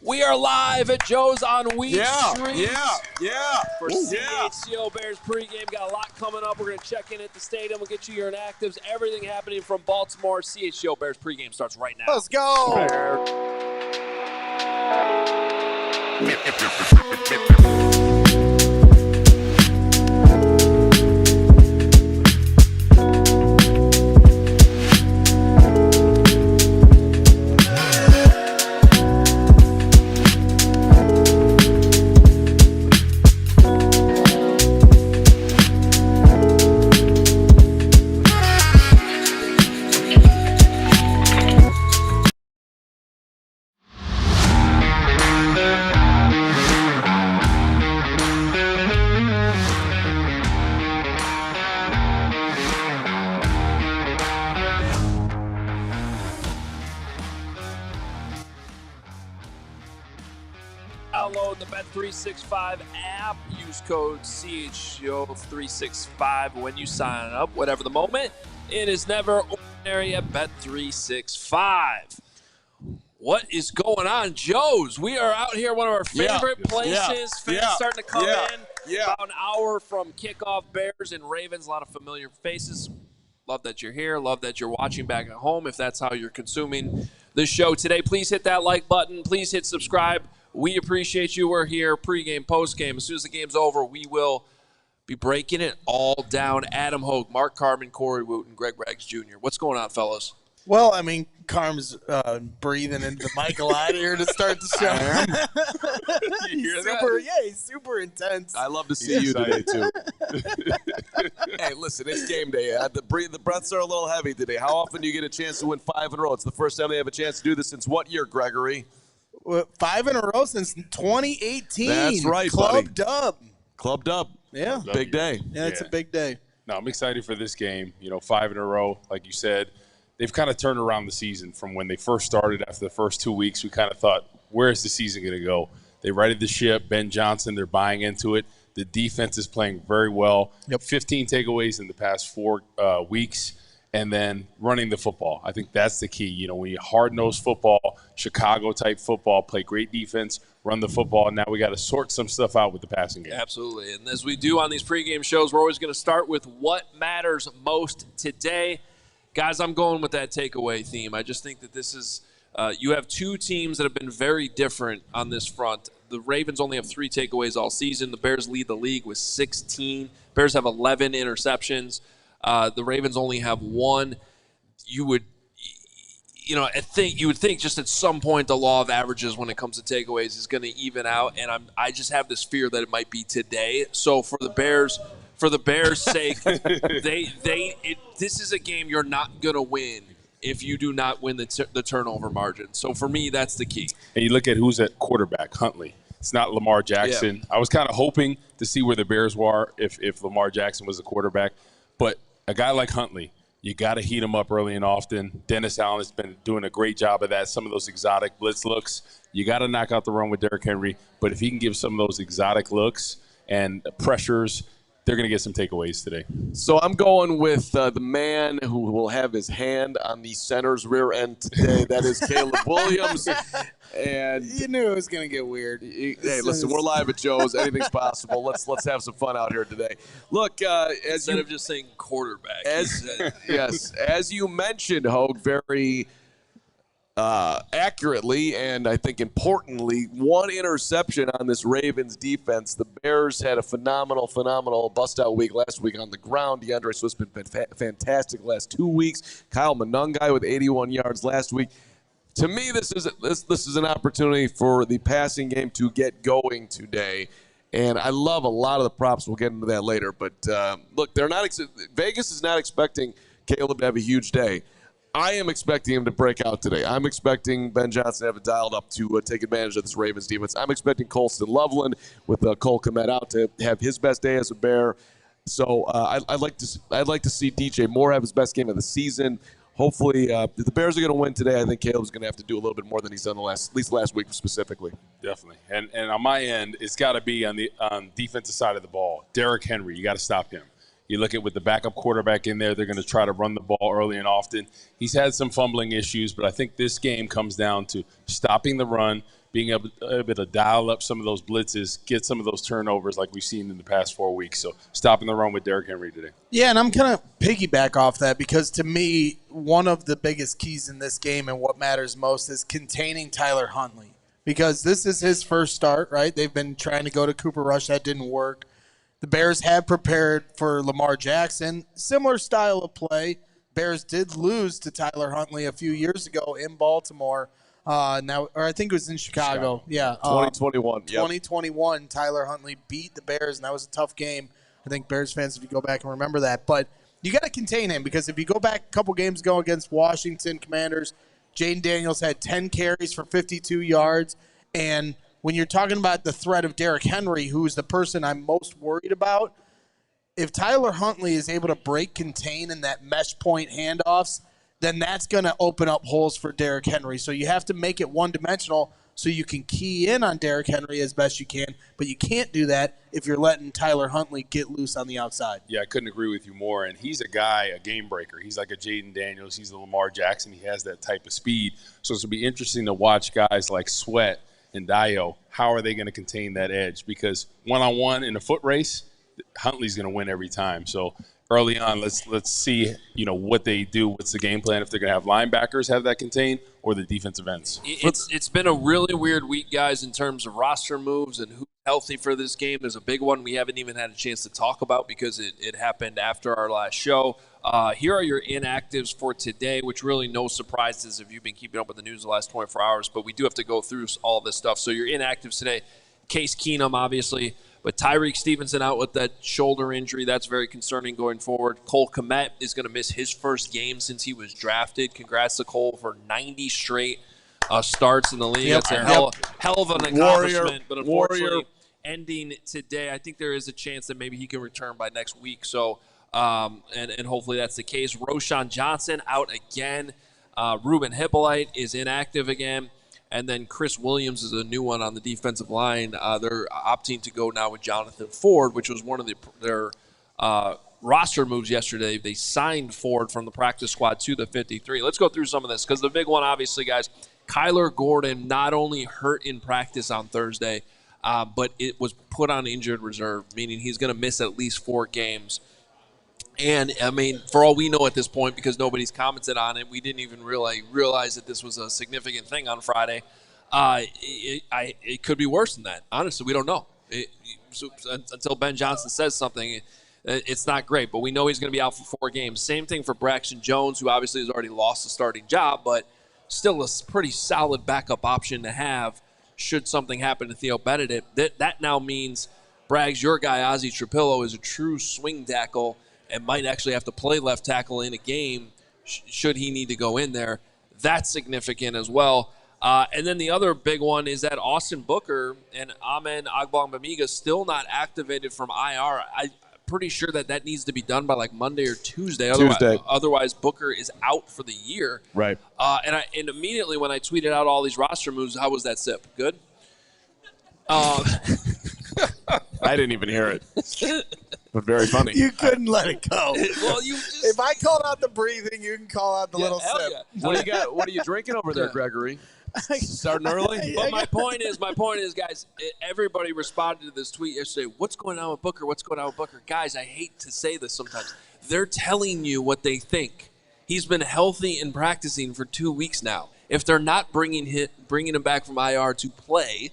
We are live at Joe's on Wiener Circle. For CHGO Bears Pregame. Got a lot coming up. We're going to check in at the stadium. We'll get you your inactives. Everything happening from Baltimore. CHGO Bears Pregame starts right now. Let's go. Download the Bet365 app. Use code CHGO365 when you sign up. Whatever the moment, it is never ordinary at Bet365. What is going on, Joe's? We are out here, one of our favorite places. Fans starting to come in. About an hour from kickoff. Bears and Ravens. A lot of familiar faces. Love that you're here. Love that you're watching back at home. If that's how you're consuming the show today, please hit that like button. Please hit subscribe. We appreciate you. We're here pregame, postgame. As soon as the game's over, we will be breaking it all down. Adam Hoge, Mark Carman, Corey Wooten, Greg Braggs Jr. What's going on, fellas? Well, I mean, Carm's breathing into the mic a lot here to start the show. You hear that? He's super intense. I love to see you today, too. Hey, listen, it's game day. The breaths are a little heavy today. How often do you get a chance to win 5 in a row? It's the first time they have a chance to do this since what year, Gregory? 5 in a row since 2018. That's right, Club dub. Club dub. Yeah. Big day. Yeah, it's a big day. No, I'm excited for this game. 5 in a row, like you said. They've kind of turned around the season from when they first started. After the first 2 weeks, we kind of thought, where's the season going to go? They righted the ship. Ben Johnson, they're buying into it. The defense is playing very well. 15 takeaways in the past 4 weeks. And then running the football. I think that's the key. When you hard-nosed football, Chicago-type football, play great defense, run the football, and now we got to sort some stuff out with the passing game. Absolutely. And as we do on these pregame shows, we're always going to start with what matters most today. Guys, I'm going with that takeaway theme. I just think that this is you have 2 teams that have been very different on this front. The Ravens only have 3 takeaways all season. The Bears lead the league with 16. Bears have 11 interceptions. The Ravens only have 1. You would think just at some point the law of averages when it comes to takeaways is going to even out, and I just have this fear that it might be today. So for the Bears' sake, this is a game you're not going to win if you do not win the turnover margin. So for me, that's the key. And you look at who's at quarterback, Huntley. It's not Lamar Jackson. Yeah. I was kind of hoping to see where the Bears were if Lamar Jackson was the quarterback, but a guy like Huntley, you got to heat him up early and often. Dennis Allen has been doing a great job of that. Some of those exotic blitz looks, you got to knock out the run with Derrick Henry. But if he can give some of those exotic looks and pressures, they're going to get some takeaways today. So I'm going with the man who will have his hand on the center's rear end today. That is Caleb Williams. And You knew it was going to get weird. hey, listen, we're live at Joe's. Anything's possible. Let's have some fun out here today. Look, Instead of just saying quarterback. as you mentioned, Hoge, very accurately and I think importantly, 1 interception on this Ravens defense. The Bears had a phenomenal bust-out week last week on the ground. DeAndre Swift's been fantastic last 2 weeks. Kyle Monangai with 81 yards last week. To me, this is an opportunity for the passing game to get going today. And I love a lot of the props. We'll get into that later. But, look, Vegas is not expecting Caleb to have a huge day. I am expecting him to break out today. I'm expecting Ben Johnson to have it dialed up to take advantage of this Ravens defense. I'm expecting Colston Loveland with Cole Kmet out to have his best day as a Bear. So I'd like to see DJ Moore have his best game of the season. Hopefully, if the Bears are going to win today, I think Caleb's going to have to do a little bit more than he's done at least last week specifically. Definitely. And on my end, it's got to be on the defensive side of the ball. Derrick Henry, you got to stop him. You look at with the backup quarterback in there, they're going to try to run the ball early and often. He's had some fumbling issues, but I think this game comes down to stopping the run, being able to dial up some of those blitzes, get some of those turnovers like we've seen in the past 4 weeks. So stopping the run with Derrick Henry today. Yeah, and I'm going to piggyback off that because to me, one of the biggest keys in this game and what matters most is containing Tyler Huntley because this is his first start, right? They've been trying to go to Cooper Rush. That didn't work. The Bears have prepared for Lamar Jackson. Similar style of play. Bears did lose to Tyler Huntley a few years ago in Baltimore. I think it was in Chicago. Yeah. 2021. 2021, Tyler Huntley beat the Bears, and that was a tough game. I think Bears fans, if you go back and remember that. But you got to contain him because if you go back a couple games ago against Washington Commanders, Jaden Daniels had 10 carries for 52 yards. And when you're talking about the threat of Derrick Henry, who's the person I'm most worried about, if Tyler Huntley is able to break contain in that mesh point handoffs, then that's going to open up holes for Derrick Henry. So you have to make it one-dimensional so you can key in on Derrick Henry as best you can, but you can't do that if you're letting Tyler Huntley get loose on the outside. Yeah, I couldn't agree with you more. And he's a guy, a game breaker. He's like a Jaden Daniels. He's a Lamar Jackson. He has that type of speed. So it's going to be interesting to watch guys like Sweat and Dio. How are they going to contain that edge? Because one-on-one in a foot race, Huntley's going to win every time. So early on, let's see, what they do. What's the game plan if they're going to have linebackers have that contained or the defensive ends? It's been a really weird week, guys, in terms of roster moves and who's healthy for this game. There's a big one we haven't even had a chance to talk about because it happened after our last show. Here are your inactives for today, which really no surprises if you've been keeping up with the news the last 24 hours, but we do have to go through all this stuff. So your inactives today, Case Keenum, obviously, but Tyrique Stevenson out with that shoulder injury. That's very concerning going forward. Cole Kmet is going to miss his first game since he was drafted. Congrats to Cole for 90 straight starts in the league. That's a hell of an accomplishment. But unfortunately, ending today, I think there is a chance that maybe he can return by next week. So, and hopefully that's the case. Roschon Johnson out again. Ruben Hippolyte is inactive again. And then Chris Williams is a new one on the defensive line. They're opting to go now with Jonathan Ford, which was one of their roster moves yesterday. They signed Ford from the practice squad to the 53. Let's go through some of this because the big one, obviously, guys, Kyler Gordon not only hurt in practice on Thursday, but it was put on injured reserve, meaning he's going to miss at least 4 games. And, I mean, for all we know at this point, because nobody's commented on it, we didn't even realize that this was a significant thing on Friday. It could be worse than that. Honestly, we don't know. Until Ben Johnson says something, it's not great. But we know he's going to be out for 4 games. Same thing for Braxton Jones, who obviously has already lost the starting job, but still a pretty solid backup option to have should something happen to Theo Benedict. That now means, Braggs, your guy, Ozzie Trapillo, is a true swing tackle and might actually have to play left tackle in a game should he need to go in there. That's significant as well. And then the other big one is that Austin Booker and Amen Agbagbamiga still not activated from IR. I'm pretty sure that needs to be done by like Monday or Tuesday. Otherwise, Booker is out for the year. Right. And immediately when I tweeted out all these roster moves, how was that sip? Good? I didn't even hear it. But very funny. You couldn't let it go. Well, if I called out the breathing, you can call out the little sip. Yeah. What do you got? What are you drinking over there, Gregory? Starting early? But my point is, guys, everybody responded to this tweet yesterday. What's going on with Booker? What's going on with Booker? Guys, I hate to say this sometimes. They're telling you what they think. He's been healthy and practicing for 2 weeks now. If they're not bringing him back from IR to play,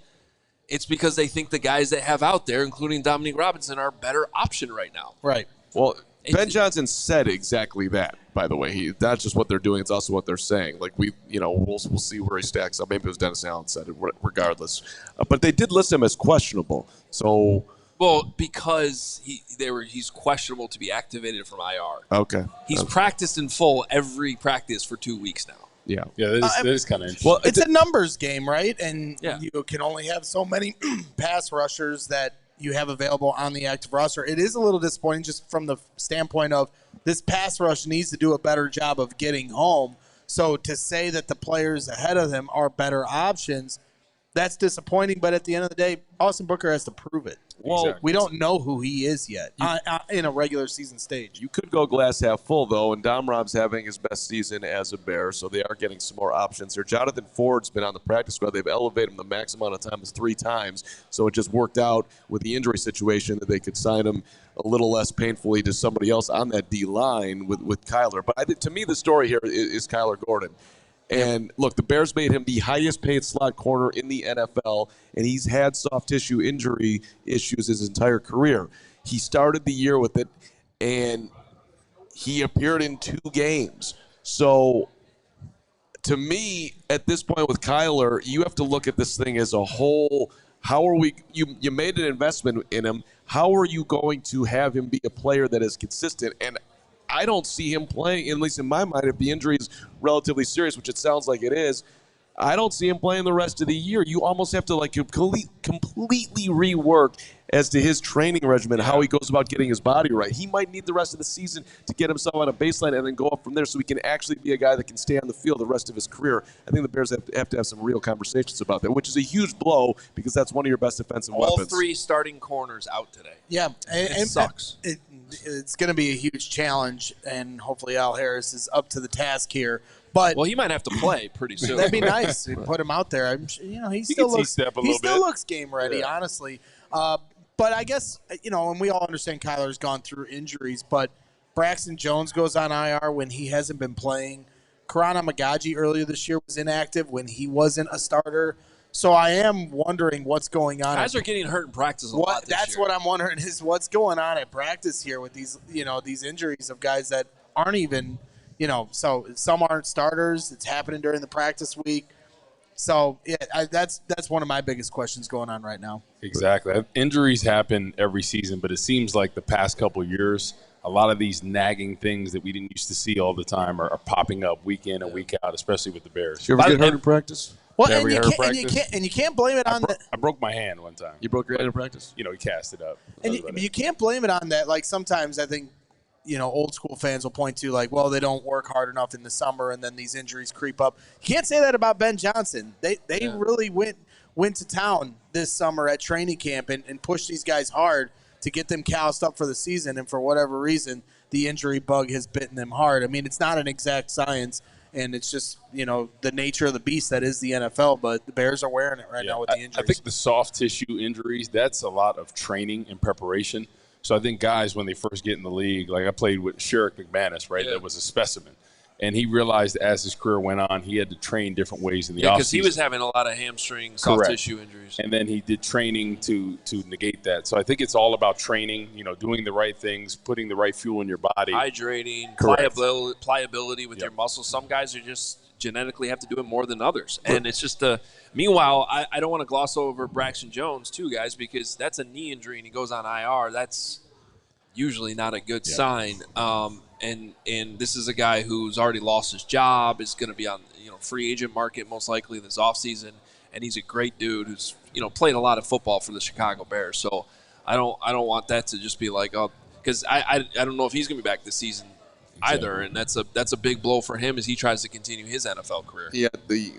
it's because they think the guys they have out there, including Dominique Robinson, are a better option right now. Right. Well, Ben Johnson said exactly that, by the way. That's just what they're doing. It's also what they're saying. Like, we'll see where he stacks up. Maybe it was Dennis Allen said it, regardless. But they did list him as questionable. So, well, because he's questionable to be activated from IR. Okay. He's practiced in full every practice for 2 weeks now. Yeah. Yeah, that is kind of interesting. Well, it's a numbers game, right? And yeah. You can only have so many pass rushers that you have available on the active roster. It is a little disappointing just from the standpoint of this pass rush needs to do a better job of getting home. So to say that the players ahead of them are better options, that's disappointing. But at the end of the day, Austin Booker has to prove it. Well, Exactly. We don't know who he is yet in a regular season stage. You could go glass half full, though, and Dom Rob's having his best season as a Bear, so they are getting some more options here. Jonathan Ford's been on the practice squad. They've elevated him the max amount of time is 3 times, so it just worked out with the injury situation that they could sign him a little less painfully to somebody else on that D-line with Kyler. But I think, to me, the story here is Kyler Gordon. And, look, the Bears made him the highest-paid slot corner in the NFL, and he's had soft tissue injury issues his entire career. He started the year with it, and he appeared in 2 games. So, to me, at this point with Kyler, you have to look at this thing as a whole. How are we – you made an investment in him. How are you going to have him be a player that is consistent? And I don't see him playing, at least in my mind, if the injury is relatively serious, which it sounds like it is. I don't see him playing the rest of the year. You almost have to completely rework as to his training regimen, how he goes about getting his body right. He might need the rest of the season to get himself on a baseline and then go up from there so he can actually be a guy that can stay on the field the rest of his career. I think the Bears have to have some real conversations about that, which is a huge blow because that's one of your best defensive weapons. All 3 starting corners out today. Yeah. It sucks. It's going to be a huge challenge, and hopefully Al Harris is up to the task here. But Well, he might have to play pretty soon. that'd be nice to put him out there. He still looks game ready, honestly. But I guess, and we all understand Kyler's gone through injuries, but Braxton Jones goes on IR when he hasn't been playing. Karana Magaji earlier this year was inactive when he wasn't a starter. So I am wondering what's going on. Guys are getting hurt in practice a lot this That's year. what I'm wondering is what's going on at practice here with these, these injuries of guys that aren't even, so some aren't starters. It's happening during the practice week. So that's one of my biggest questions going on right now. Exactly. Injuries happen every season, but it seems like the past couple of years, a lot of these nagging things that we didn't used to see all the time are popping up week in and week out, especially with the Bears. You ever get hurt in practice? Well, Never and heard you can't blame it on I broke my hand one time. You broke your hand in practice? He cast it up. and you can't blame it on that. Like sometimes I think, old school fans will point to like, well, they don't work hard enough in the summer, and then these injuries creep up. You can't say that about Ben Johnson. They really went to town this summer at training camp and pushed these guys hard to get them calloused up for the season, and for whatever reason, the injury bug has bitten them hard. I mean, it's not an exact science. And it's just, the nature of the beast that is the NFL, but the Bears are wearing it right now with the injuries. I think the soft tissue injuries, that's a lot of training and preparation. So I think guys, when they first get in the league, like I played with Sherrick McManus, right? Yeah. That was a specimen. And he realized as his career went on, he had to train different ways in the offseason. because he was having a lot of hamstring, soft tissue injuries. And then he did training to negate that. So I think it's all about training, doing the right things, putting the right fuel in your body. Hydrating, pliability with your muscles. Some guys are just genetically have to do it more than others. And it's just meanwhile, I don't want to gloss over Braxton Jones too, guys, because that's a knee injury and he goes on IR. That's usually not a good sign. And this is a guy who's already lost his job, is going to be on free agent market most likely this offseason, and he's a great dude who's played a lot of football for the Chicago Bears. So I don't want that to just be like, oh, because I don't know if he's going to be back this season either, and that's a big blow for him as he tries to continue his NFL career. Yeah, the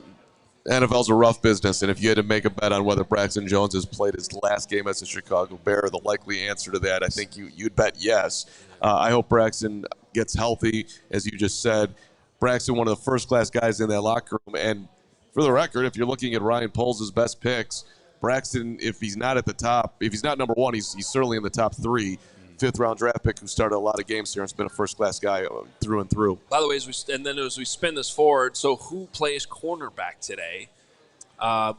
NFL's a rough business, and if you had to make a bet on whether Braxton Jones has played his last game as a Chicago Bear, the likely answer to that, I think you'd bet yes. I hope Braxton gets healthy, as you just said. Braxton, one of the first-class guys in that locker room. And for the record, if you're looking at Ryan Poles' best picks, Braxton, if he's not at the top, if he's not number one, he's certainly in the top 3. Fifth-round draft pick who started a lot of games here and has been a first-class guy through and through. By the way, as we spin this forward, so who plays cornerback today?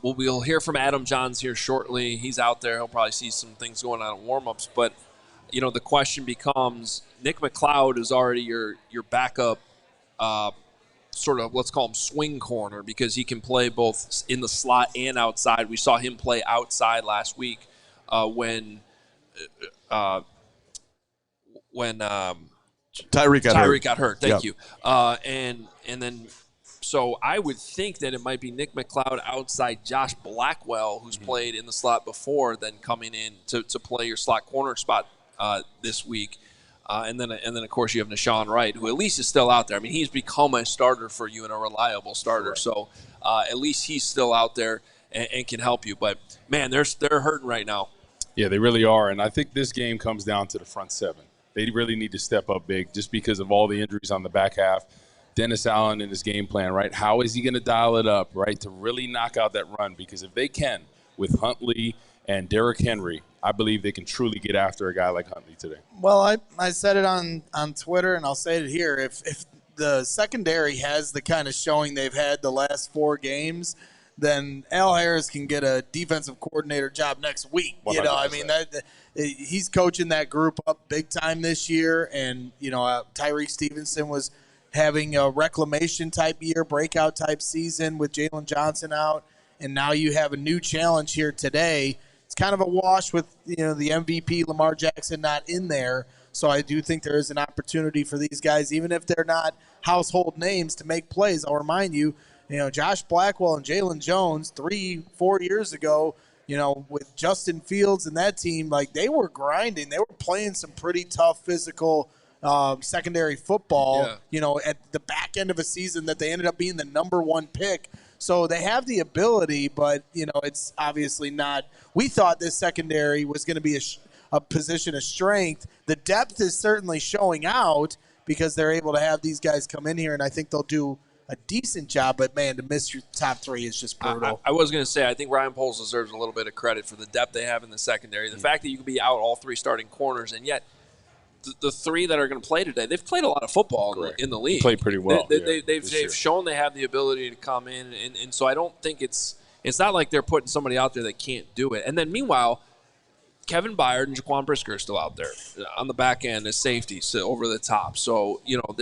We'll hear from Adam Johns here shortly. He's out there. He'll probably see some things going on in warm-ups. But, the question becomes, Nick McLeod is already your backup sort of, let's call him swing corner, because he can play both in the slot and outside. We saw him play outside last week when Tyrique got hurt. Thank you. And then so I would think that it might be Nick McLeod outside Josh Blackwell, who's played in the slot before, then coming in to play your slot corner spot this week. And then of course you have Nashawn Wright, who at least is still out there. I mean, he's become a starter for you and a reliable starter. Correct. So at least he's still out there. and can help you. But, man, they're hurting right now. Yeah, they really are. And I think this game comes down to the front seven. They really need to step up big just because of all the injuries on the back half. Dennis Allen and his game plan, right? How is he going to dial it up, right, to really knock out that run? Because if they can, with Huntley and Derrick Henry, I believe they can truly get after a guy like Huntley today. Well, I said it on Twitter, and I'll say it here. If the secondary has the kind of showing they've had the last 4 games, then Al Harris can get a defensive coordinator job next week. 100%. You know, I mean, he's coaching that group up big time this year, and, you know, Tyrique Stevenson was having a reclamation type year, breakout type season with Jalen Johnson out, and now you have a new challenge here today. It's kind of a wash with, you know, the MVP Lamar Jackson not in there. So I do think there is an opportunity for these guys, even if they're not household names, to make plays. I'll remind you, you know, Josh Blackwell and Jalen Jones 3-4 years ago, you know, with Justin Fields and that team, like, they were grinding. They were playing some pretty tough physical secondary football, you know, at the back end of a season that they ended up being the number 1 pick. So they have the ability, but, you know, it's obviously not. We thought this secondary was going to be a position of strength. The depth is certainly showing out because they're able to have these guys come in here, and I think they'll do a decent job. But, man, to miss your top 3 is just brutal. I was going to say, I think Ryan Poles deserves a little bit of credit for the depth they have in the secondary. The fact that you can be out all 3 starting corners, and yet the 3 that are going to play today, they've played a lot of football in the league. Played pretty well. They've shown they have the ability to come in, and so I don't think it's not like they're putting somebody out there that can't do it. And then meanwhile, Kevin Byard and Jaquan Brisker are still out there on the back end as safeties, so over the top. So, you know,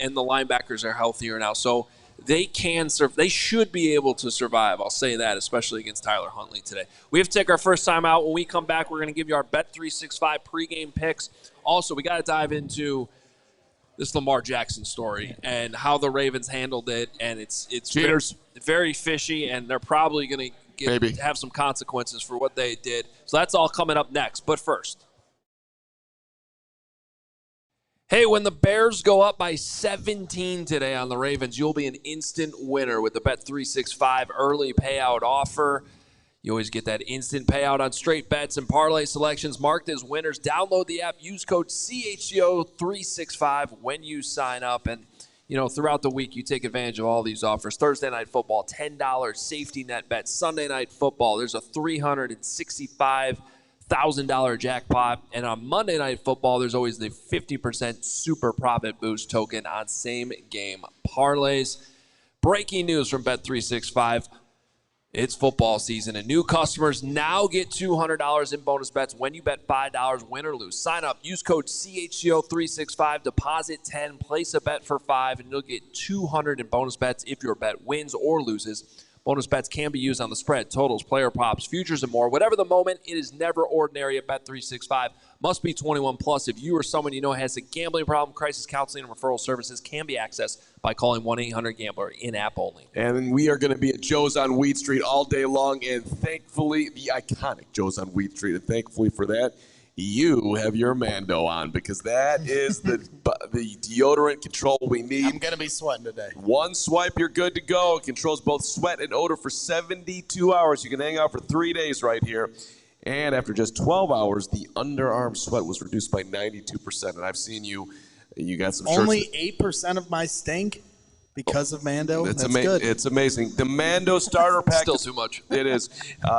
and the linebackers are healthier now. So they should be able to survive. I'll say that, especially against Tyler Huntley today. We have to take our first time out. When we come back, we're going to give you our Bet365 pregame picks. Also, we got to dive into this Lamar Jackson story and how the Ravens handled it. And it's very fishy, and they're probably going to have some consequences for what they did. So that's all coming up next. But first, hey, when the Bears go up by 17 today on the Ravens, you'll be an instant winner with the Bet365 early payout offer. You always get that instant payout on straight bets and parlay selections marked as winners. Download the app. Use code CHGO365 when you sign up. And, you know, throughout the week, you take advantage of all these offers. Thursday Night Football, $10 safety net bet. Sunday Night Football, there's a $365,000 jackpot. And on Monday Night Football, there's always the 50% super profit boost token on same-game parlays. Breaking news from Bet365. It's football season, and new customers now get $200 in bonus bets when you bet $5, win or lose. Sign up, use code CHGO365, deposit 10, place a bet for $5, and you'll get $200 in bonus bets if your bet wins or loses. Bonus bets can be used on the spread, totals, player props, futures, and more. Whatever the moment, it is never ordinary at Bet365. Must be 21 plus. If you or someone you know has a gambling problem, crisis counseling and referral services can be accessed by calling 1-800-GAMBLER in-app only. And we are going to be at Joe's on Weed Street all day long, and thankfully, the iconic Joe's on Weed Street, and thankfully for that, you have your Mando on, because that is the deodorant control we need. I'm going to be sweating today. One swipe, you're good to go. It controls both sweat and odor for 72 hours. You can hang out for 3 days right here. And after just 12 hours, the underarm sweat was reduced by 92%. And I've seen you got some shirts. Only 8% of my stink because of Mando. That's good. It's amazing. The Mando starter pack. Still too much. It is.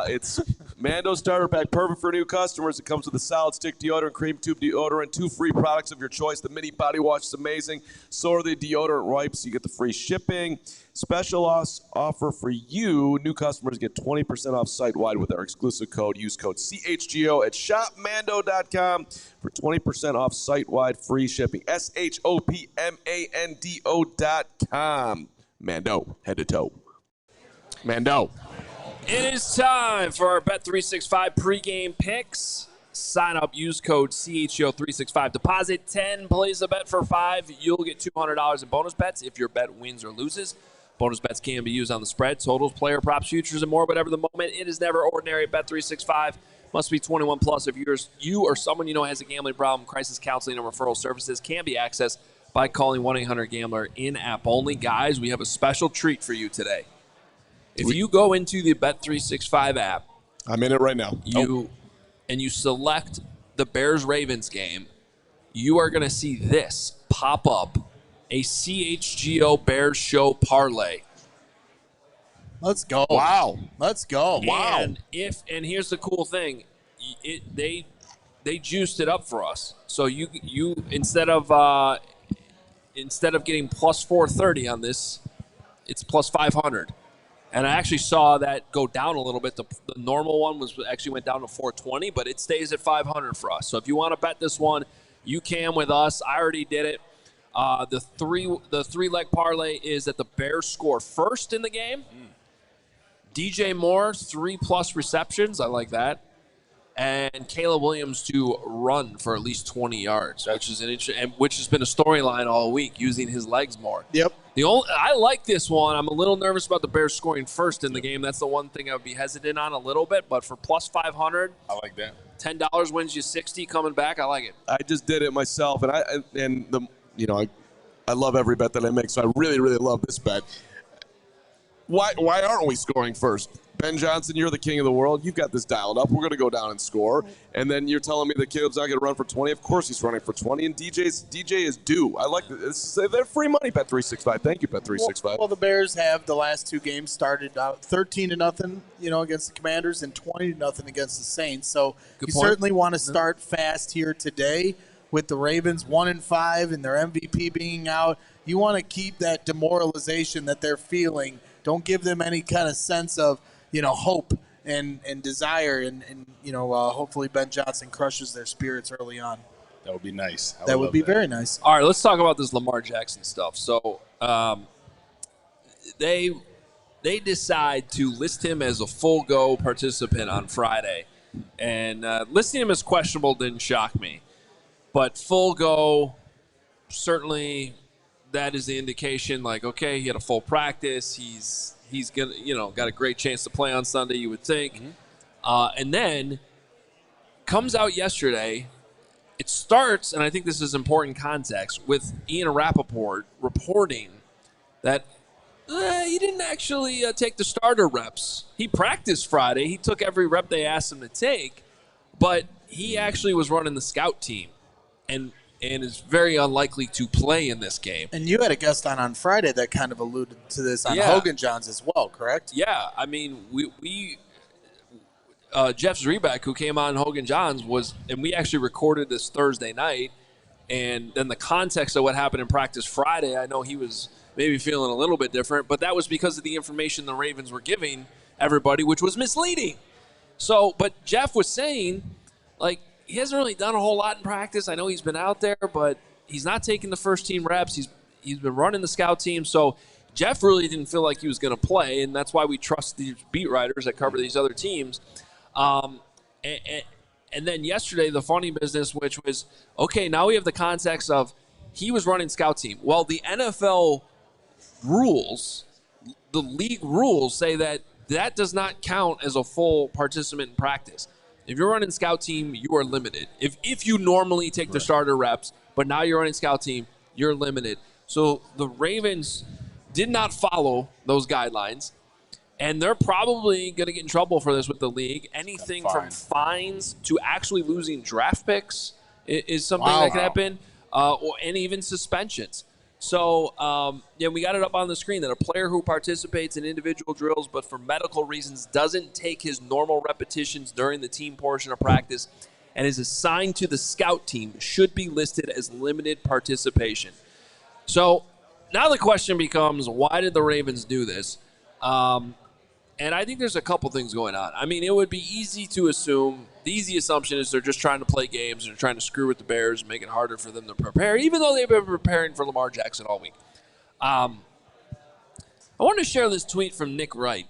It's Mando starter pack, perfect for new customers. It comes with a solid stick deodorant, cream tube deodorant, 2 free products of your choice. The mini body wash is amazing. So are the deodorant wipes. You get the free shipping. Special offer for you. New customers get 20% off site-wide with our exclusive code. Use code CHGO at shopmando.com for 20% off site-wide free shipping. SHOPMANDO.com. Mando, head to toe. Mando. It is time for our Bet365 pregame picks. Sign up, use code CHGO365. Deposit 10, place a bet for $5. You'll get $200 in bonus bets if your bet wins or loses. Bonus bets can be used on the spread, totals, player props, futures, and more. Whatever the moment, it is never ordinary at Bet365. Must be 21 plus. If you or someone you know has a gambling problem, crisis counseling and referral services can be accessed by calling 1-800-GAMBLER in-app only. Guys, we have a special treat for you today. If you go into the Bet365 app, I'm in it right now. And you select the Bears-Ravens game, you are going to see this pop up, a CHGO Bears Show parlay. Let's go. Wow. Let's go. Wow. And here's the cool thing, they juiced it up for us. So you instead of getting plus 430 on this, it's plus 500. And I actually saw that go down a little bit. The normal one actually went down to 420, but it stays at 500 for us. So if you want to bet this one, you can with us. I already did it. The three leg parlay is that the Bears score first in the game. DJ Moore 3+ receptions. I like that. And Caleb Williams to run for at least 20 yards, which has been a storyline all week, using his legs more. Yep. I like this one. I'm a little nervous about the Bears scoring first in the game. That's the one thing I would be hesitant on a little bit. But for plus 500, I like that. $10 wins you 60 coming back. I like it. I just did it myself, and I love every bet that I make, so I really, really love this bet. Why aren't we scoring first? Ben Johnson, you're the king of the world. You've got this dialed up. We're going to go down and score. And then you're telling me that Caleb's not going to run for 20. Of course he's running for 20. And DJ is due. I like this. They're free money, Bet365. Thank you, Bet365. Well, the Bears have the last two games started out 13-0, against the Commanders, and 20-0 against the Saints. So you certainly want to start fast here today with the Ravens 1-5 and their MVP being out. You want to keep that demoralization that they're feeling. Don't give them any kind of sense of hope and desire, and hopefully Ben Johnson crushes their spirits early on. That would be nice. That would be very nice. All right, let's talk about this Lamar Jackson stuff. So they decide to list him as a full go participant on Friday, and listing him as questionable didn't shock me, but full go, certainly that is the indication. Like, okay, he had a full practice. He's gonna, got a great chance to play on Sunday, you would think. And then comes out yesterday. It starts, and I think this is important context, with Ian Rappaport reporting that he didn't actually take the starter reps. He practiced Friday. He took every rep they asked him to take, but he actually was running the scout team and is very unlikely to play in this game. And you had a guest on Friday that kind of alluded to this on Hogan Johns as well, correct? Yeah, I mean, we Jeff Zrebeck, who came on Hogan Johns, and we actually recorded this Thursday night, and then the context of what happened in practice Friday, I know he was maybe feeling a little bit different, but that was because of the information the Ravens were giving everybody, which was misleading. So, but Jeff was saying, he hasn't really done a whole lot in practice. I know he's been out there, but he's not taking the first team reps. He's been running the scout team. So Jeff really didn't feel like he was going to play, and that's why we trust these beat writers that cover these other teams. And then yesterday, the funny business, which was, okay, now we have the context of he was running scout team. Well, the NFL rules, the league rules say that does not count as a full participant in practice. If you're running scout team, you are limited. If you normally take the starter reps, but now you're running scout team, you're limited. So the Ravens did not follow those guidelines, and they're probably going to get in trouble for this with the league. Anything from fines to actually losing draft picks is something that can happen, and even suspensions. So, we got it up on the screen that a player who participates in individual drills but for medical reasons doesn't take his normal repetitions during the team portion of practice and is assigned to the scout team should be listed as limited participation. So now the question becomes, why did the Ravens do this? And I think there's a couple things going on. I mean, it would be easy to assume, the easy assumption is they're just trying to play games and they're trying to screw with the Bears and make it harder for them to prepare, even though they've been preparing for Lamar Jackson all week. I wanted to share this tweet from Nick Wright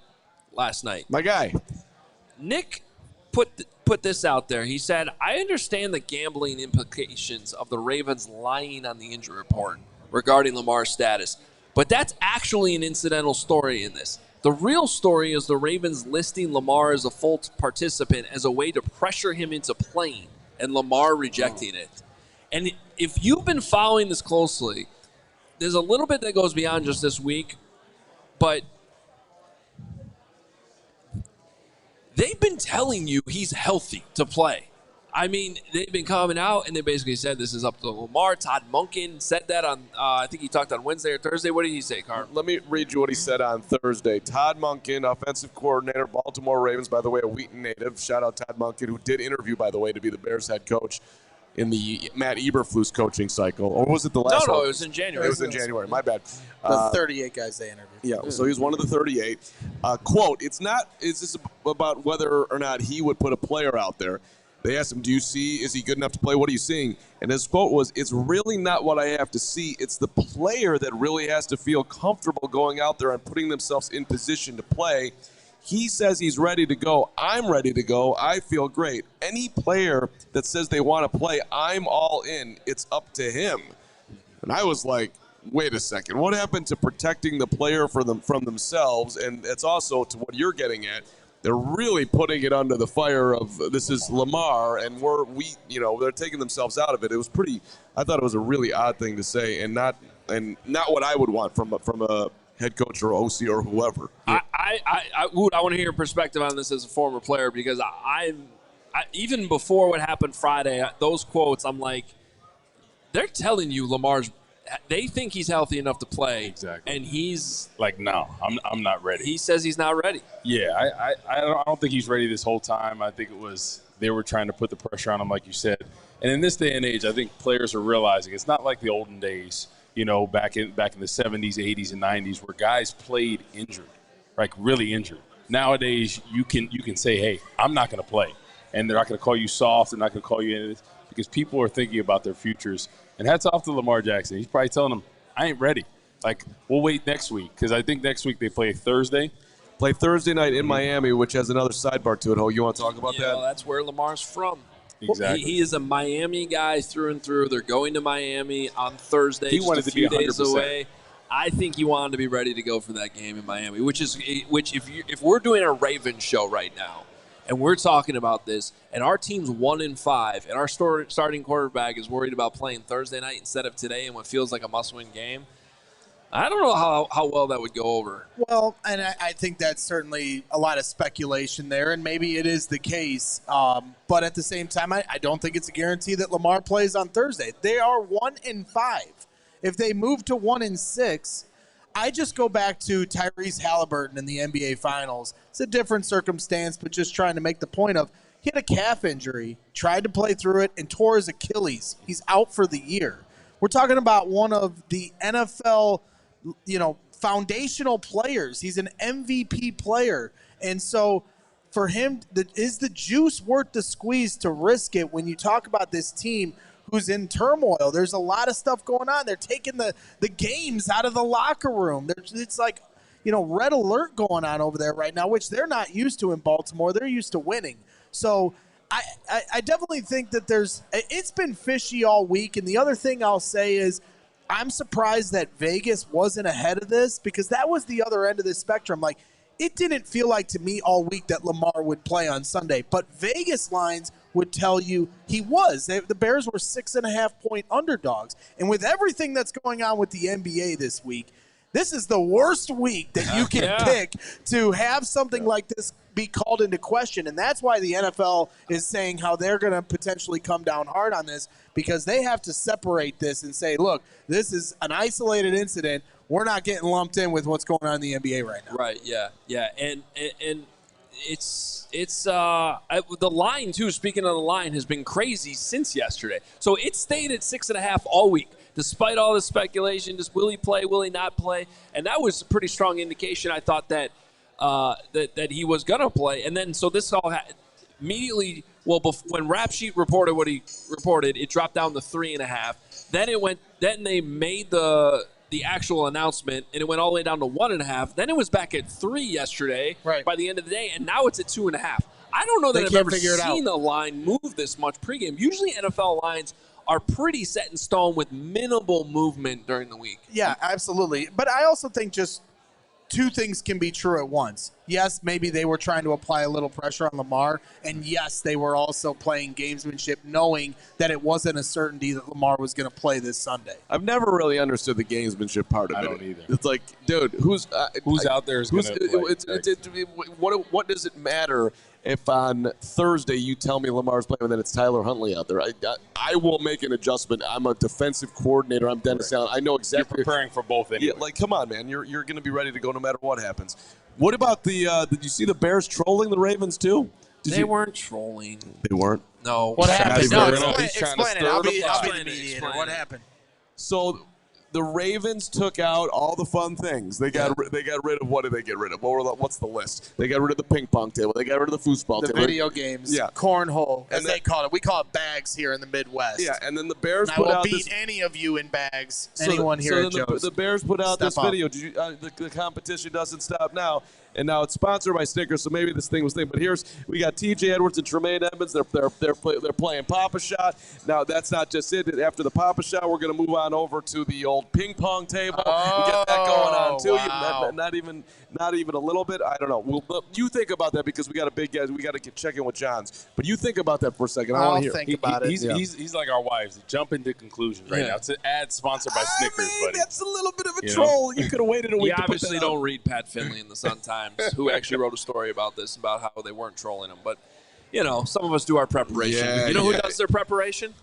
last night. My guy. Nick put this out there. He said, I understand the gambling implications of the Ravens lying on the injury report regarding Lamar's status, but that's actually an incidental story in this. The real story is the Ravens listing Lamar as a full participant as a way to pressure him into playing, and Lamar rejecting it. And if you've been following this closely, there's a little bit that goes beyond just this week, but telling you he's healthy to play. I mean, they've been coming out and they basically said this is up to Lamar. Todd Monken said that on, I think he talked on Wednesday or Thursday. What did he say, Carman? Let me read you what he said on Thursday. Todd Monken, offensive coordinator, Baltimore Ravens, by the way, a Wheaton native. Shout out Todd Monken, who did interview, by the way, to be the Bears head coach in the Matt Eberflus coaching cycle. Or was it the last one? No, it was in January. It was in January. My bad. The 38 guys they interviewed. Yeah, so he was one of the 38. Quote, it's just about whether or not he would put a player out there. They asked him, is he good enough to play? What are you seeing? And his quote was, it's really not what I have to see. It's the player that really has to feel comfortable going out there and putting themselves in position to play. He says he's ready to go. I'm ready to go. I feel great. Any player that says they want to play, I'm all in. It's up to him. And I was like, wait a second. What happened to protecting the player from themselves? And it's also to what you're getting at. They're really putting it under the fire of this is Lamar, and they're taking themselves out of it. It was I thought it was a really odd thing to say, and not what I would want from a head coach or OC or whoever. Yeah. I want to hear your perspective on this as a former player, because I even before what happened Friday, those quotes, I'm like, they're telling you they think he's healthy enough to play. Exactly. And he's like, no, I'm not ready. He says he's not ready. Yeah, I don't think he's ready this whole time. I think it was they were trying to put the pressure on him, like you said. And in this day and age, I think players are realizing it's not like the olden days, back in the 70s, 80s, and 90s, where guys played injured, like really injured. Nowadays, you can say, hey, I'm not going to play. And they're not going to call you soft. They're not going to call you anything, because people are thinking about their futures. And hats off to Lamar Jackson. He's probably telling them, I ain't ready. Like, we'll wait next week, because I think next week they play Thursday. Play Thursday night in Miami, which has another sidebar to it. Ho, you want to talk about that? Well, that's where Lamar's from. Exactly. He is a Miami guy through and through. They're going to Miami on Thursday. He wanted just a few to be 100%. days away. I think he wanted to be ready to go for that game in Miami, which if we're doing a Ravens show right now, and we're talking about this, and our team's 1-5, and our starting quarterback is worried about playing Thursday night instead of today in what feels like a must-win game, I don't know how well that would go over. Well, and I think that's certainly a lot of speculation there, and maybe it is the case. But at the same time, I don't think it's a guarantee that Lamar plays on Thursday. They are 1-5. If they move to 1-6, I just go back to Tyrese Halliburton in the NBA Finals. It's a different circumstance, but just trying to make the point of he had a calf injury, tried to play through it, and tore his Achilles. He's out for the year. We're talking about one of the NFL, foundational players. He's an MVP player. And so for him, is the juice worth the squeeze to risk it when you talk about this team who's in turmoil? There's a lot of stuff going on. They're taking the games out of the locker room. It's like, red alert going on over there right now, which they're not used to in Baltimore. They're used to winning. So I definitely think that it's been fishy all week. And the other thing I'll say is I'm surprised that Vegas wasn't ahead of this, because that was the other end of the spectrum. Like, it didn't feel like to me all week that Lamar would play on Sunday, but Vegas lines would tell you he was. The Bears were 6.5-point underdogs. And with everything that's going on with the NBA this week, this is the worst week that you can pick to have something like this be called into question. And that's why the NFL is saying how they're going to potentially come down hard on this, because they have to separate this and say, look, this is an isolated incident. We're not getting lumped in with what's going on in the NBA right now. Right, yeah. And it's the line, too, speaking of the line, has been crazy since yesterday. So it stayed at 6.5 all week, despite all the speculation. Just will he play, will he not play? And that was a pretty strong indication, I thought, that that he was going to play. And then so this all immediately, when Rap Sheet reported what he reported, it dropped down to 3.5. Then they made the actual announcement, and it went all the way down to 1.5. Then it was back at 3 yesterday by the end of the day, and now it's at 2.5. I don't know that I've ever seen a line move this much pregame. Usually NFL lines are pretty set in stone with minimal movement during the week. Yeah, absolutely. But I also think just two things can be true at once. yes, maybe they were trying to apply a little pressure on Lamar, and yes, they were also playing gamesmanship, knowing that it wasn't a certainty that Lamar was going to play this Sunday. I've never really understood the gamesmanship part of it. I don't either. It's like, dude, who's out there is going to play? What does it matter if on Thursday you tell me Lamar's playing and then it's Tyler Huntley out there? I will make an adjustment. I'm a defensive coordinator. I'm Dennis Allen. I know exactly. You're preparing for both anyway. Yeah, like, come on, man. You're going to be ready to go no matter what happens. What about the did you see the Bears trolling the Ravens too? They weren't trolling. They weren't? No. What happened? No, explain it. I'll be the mediator. What happened? So the Ravens took out all the fun things. They got rid of, what did they get rid of? What's the list? They got rid of the ping pong table. They got rid of the foosball table. The video games. Yeah. Cornhole, as they call it. We call it bags here in the Midwest. Yeah, and then the Bears and put out I will beat any of you in bags. Anyone here at Joe's. The Bears put out this video. The competition doesn't stop now. And now it's sponsored by Snickers, so maybe this thing was thing. But we got T.J. Edwards and Tremaine Edmonds. They're playing Papa Shot. Now that's not just it. After the Papa Shot, we're going to move on over to the old ping pong table. Oh, we get that going on too. Wow. Not even a little bit. I don't know. You think about that because we got a big guy. We got to check in with Johns. But you think about that for a second. I want to hear. Think about it. He's like our wives. They jump into conclusions right now. It's an ad sponsored by Snickers, buddy. That's a little bit of a troll. You could have waited a week. You obviously don't read Pat Finley in the Sun-Times, who actually wrote a story about this, about how they weren't trolling him. But, some of us do our preparation. Who does their preparation?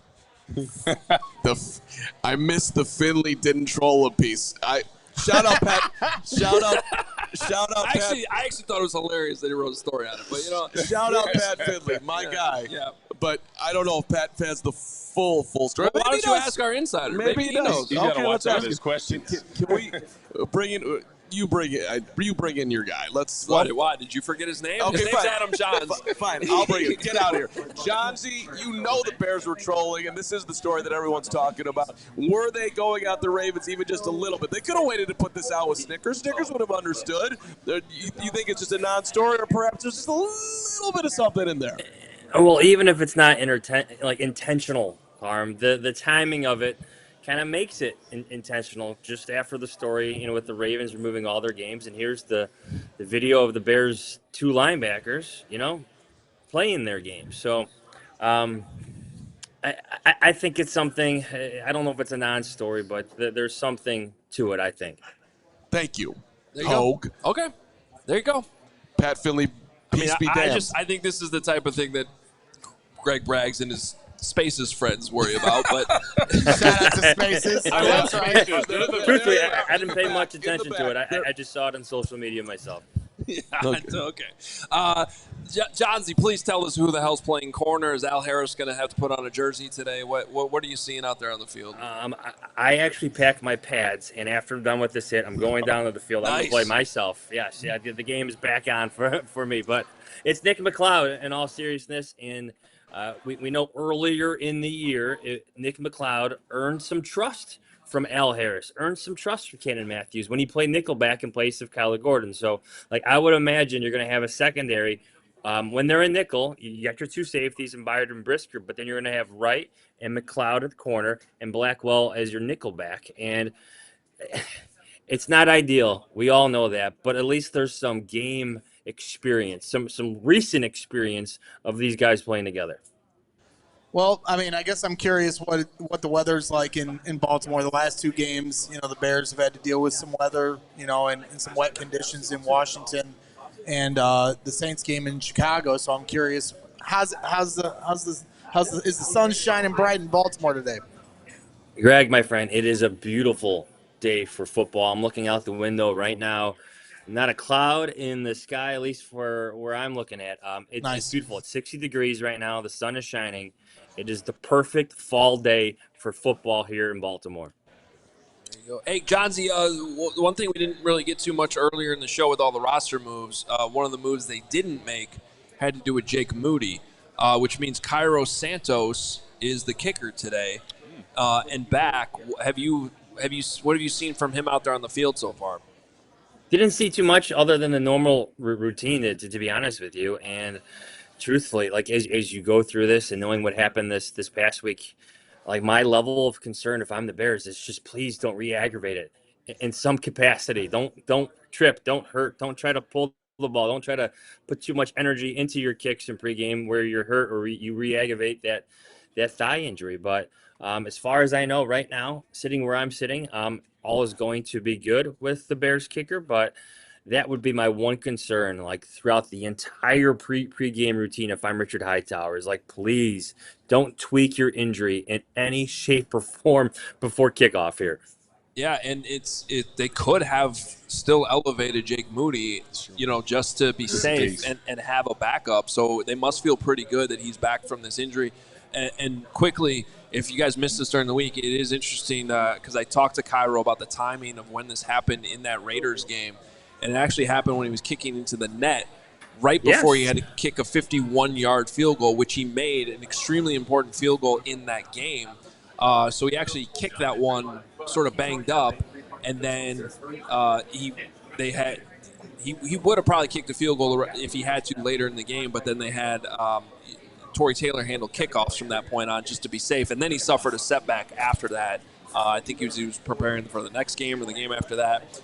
I missed the Finley didn't troll a piece. Shout out Pat. Shout out Pat. I actually thought it was hilarious that he wrote a story on it. But shout out Pat Finley, my guy. Yeah. But I don't know if Pat has the full story. Well, why don't you ask our insider? Maybe he knows. He's got to watch out his questions. Can we bring in? You bring in your guy. Why? Did you forget his name? Okay, his name's Adam Johns. Fine, I'll bring it. Get out of here. Johnsy, the Bears were trolling, and this is the story that everyone's talking about. Were they going out the Ravens even just a little bit? They could have waited to put this out with Snickers. Snickers would have understood. You think it's just a non-story, or perhaps there's just a little bit of something in there? Well, even if it's not intentional harm, the timing of it kind of makes it intentional. Just after the story, with the Ravens removing all their games, and here's the video of the Bears' two linebackers, playing their games. So I think it's something. I don't know if it's a non-story, but there's something to it, I think. Thank you, Hoge. Okay, there you go. Pat Finley, peace be damned. I think this is the type of thing that Greg Braggs and his Spaces friends worry about, but shout out to Spaces. I love Spaces. Truthfully, I didn't pay much attention to it. I just saw it on social media myself. Yeah, okay. Johnsy, please tell us who the hell's playing corner. Is Al Harris going to have to put on a jersey today? What are you seeing out there on the field? I actually packed my pads, and after I'm done with this hit, I'm going down to the field. I'm going to play myself. Yes, the game is back on for me. But it's Nick McLeod, in all seriousness, and we know earlier in the year, Nick McLeod earned some trust from Al Harris, earned some trust from Cannon Matthews when he played nickelback in place of Kyler Gordon. So, I would imagine you're going to have a secondary. When they're in nickel, you got your two safeties in Byard and Brisker, but then you're going to have Wright and McLeod at the corner and Blackwell as your nickelback. And it's not ideal. We all know that, but at least there's some game experience, some recent experience of these guys playing together. Well, I guess I'm curious what the weather's like in Baltimore. The last two games, the Bears have had to deal with some weather, and some wet conditions in Washington, and the Saints game in Chicago. So I'm curious, is the sun shining bright in Baltimore today? Greg, my friend, it is a beautiful day for football. I'm looking out the window right now. Not a cloud in the sky, at least for where I'm looking at. It's beautiful. It's 60 degrees right now. The sun is shining. It is the perfect fall day for football here in Baltimore. There you go. Hey, Johnsy, one thing we didn't really get too much earlier in the show with all the roster moves, one of the moves they didn't make had to do with Jake Moody, which means Cairo Santos is the kicker today and back. What have you seen from him out there on the field so far? Didn't see too much other than the normal routine, to be honest with you. And truthfully, as you go through this and knowing what happened this past week, my level of concern, if I'm the Bears, is just please don't re-aggravate it in some capacity. Don't trip, don't hurt, don't try to pull the ball. Don't try to put too much energy into your kicks in pregame where you're hurt or you re-aggravate that thigh injury. But as far as I know right now, sitting where I'm sitting, all is going to be good with the Bears kicker. But that would be my one concern, like throughout the entire pregame routine. If I'm Richard Hightower, is like, please don't tweak your injury in any shape or form before kickoff here. Yeah, and they could have still elevated Jake Moody, just to be safe and have a backup. So they must feel pretty good that he's back from this injury. And quickly, if you guys missed this during the week, it is interesting because I talked to Cairo about the timing of when this happened in that Raiders game. And it actually happened when he was kicking into the net right before he had to kick a 51-yard field goal, which he made an extremely important field goal in that game. So he actually kicked that one sort of banged up, and then he would have probably kicked a field goal if he had to later in the game, but then they had Torrey Taylor handle kickoffs from that point on just to be safe, and then he suffered a setback after that. I think he was preparing for the next game or the game after that.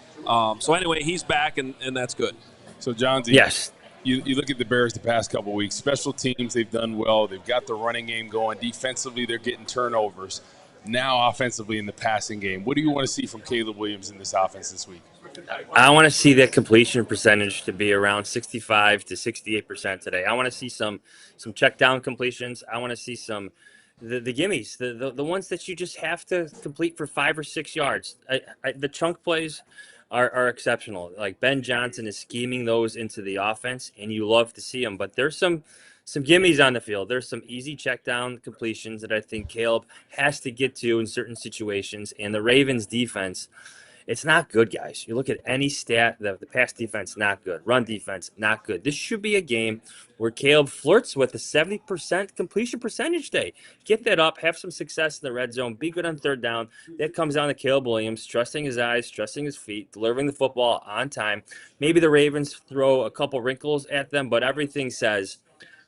So anyway, he's back, and that's good. So, Johnsy, yes. You look at the Bears the past couple of weeks. Special teams, they've done well. They've got the running game going. Defensively, they're getting turnovers. Now, offensively in the passing game, what do you want to see from Caleb Williams in this offense this week? I want to see that completion percentage to be around 65 to 68% today. I want to see some check down completions. I want to see some the gimmies, the ones that you just have to complete for 5 or 6 yards. The chunk plays are exceptional. Like Ben Johnson is scheming those into the offense, and you love to see them. But there's some gimmies on the field. There's some easy check down completions that I think Caleb has to get to in certain situations. And the Ravens defense, it's not good, guys. You look at any stat, the pass defense, not good. Run defense, not good. This should be a game where Caleb flirts with a 70% completion percentage day. Get that up, have some success in the red zone, be good on third down. That comes down to Caleb Williams, trusting his eyes, trusting his feet, delivering the football on time. Maybe the Ravens throw a couple wrinkles at them, but everything says,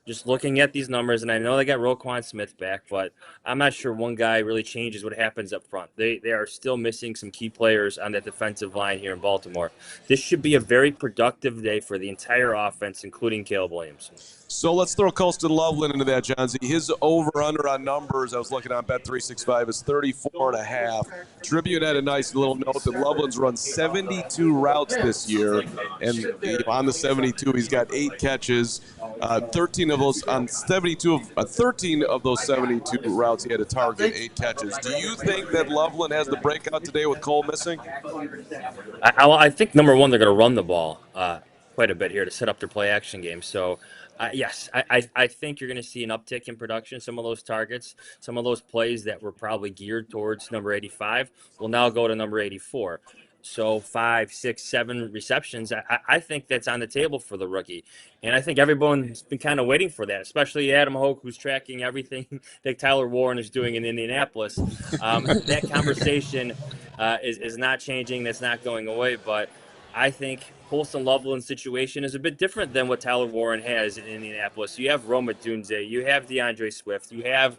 just looking at these numbers, and I know they got Roquan Smith back, but I'm not sure one guy really changes what happens up front. They are still missing some key players on that defensive line here in Baltimore. This should be a very productive day for the entire offense, including Caleb Williams. So let's throw Colston Loveland into that, Johnsy. His over-under on numbers, I was looking on Bet365, is 34.5. Tribune had a nice little note that Loveland's run 72 routes this year, and on the 72, he's got 8 catches. 13 of those on 72 of 13 of those 72 routes, he had a target, 8 catches. Do you think that Loveland has the breakout today with Cole missing? I think number one, they're going to run the ball quite a bit here to set up their play action game. So. Yes, I think you're going to see an uptick in production. Some of those targets, some of those plays that were probably geared towards number 85 will now go to number 84. So 5, 6, 7 receptions, I think that's on the table for the rookie. And I think everyone's been kind of waiting for that, especially Adam Hoge, who's tracking everything that Tyler Warren is doing in Indianapolis. That conversation is not changing. That's not going away. But I think Colston Loveland's situation is a bit different than what Tyler Warren has in Indianapolis. You have Rome Odunze, you have DeAndre Swift, you have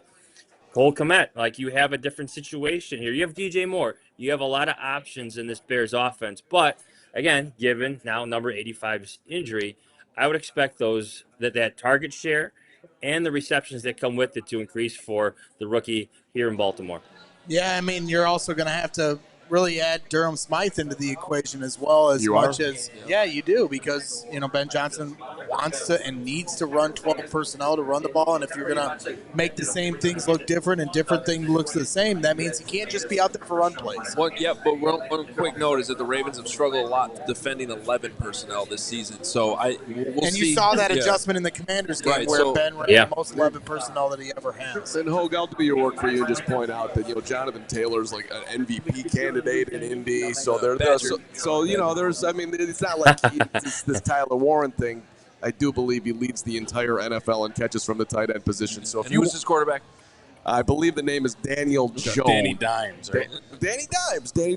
Cole Kmet. Like, you have a different situation here. You have DJ Moore. You have a lot of options in this Bears offense. But, again, given now number 85's injury, I would expect that target share and the receptions that come with it to increase for the rookie here in Baltimore. Yeah, I mean, you're also going to have to really add Durham Smythe into the equation as well as much as you do, because Ben Johnson wants to and needs to run 12 personnel to run the ball, and if you're going to make the same things look different and different thing looks the same, that means he can't just be out there for run plays. Well, yeah, but one quick note is that the Ravens have struggled a lot defending 11 personnel this season, so we'll see. You saw that adjustment in the Commanders game where Ben ran the most 11 personnel that he ever has. And Hoge, I'll do your work for you and just point out that Jonathan Taylor's like an MVP candidate in Indy, so there's I mean, it's not like this Tyler Warren thing. I do believe he leads the entire NFL in catches from the tight end position. So and who's his quarterback? I believe the name is Daniel Jones. Danny Dimes, right? Danny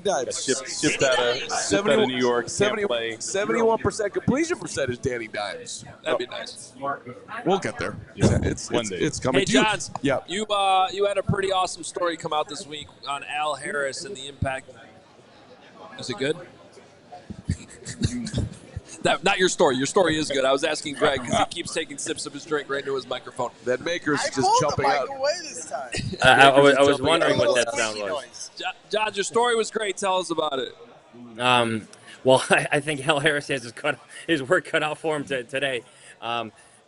Dimes. Shipped out of New York. 71% completion percentage, Danny Dimes. That'd be nice. We'll get there. Yeah. One day. It's coming. Hey, Johns, you had a pretty awesome story come out this week on Al Harris and the impact. Is it good? Not your story. Your story is good. I was asking Greg because he keeps taking sips of his drink right into his microphone. That maker's I just pulled jumping the mic out. away this time. I was wondering what that sound was. Noise. John, your story was great. Tell us about it. Well, I think Al Harris has his work cut out for him today.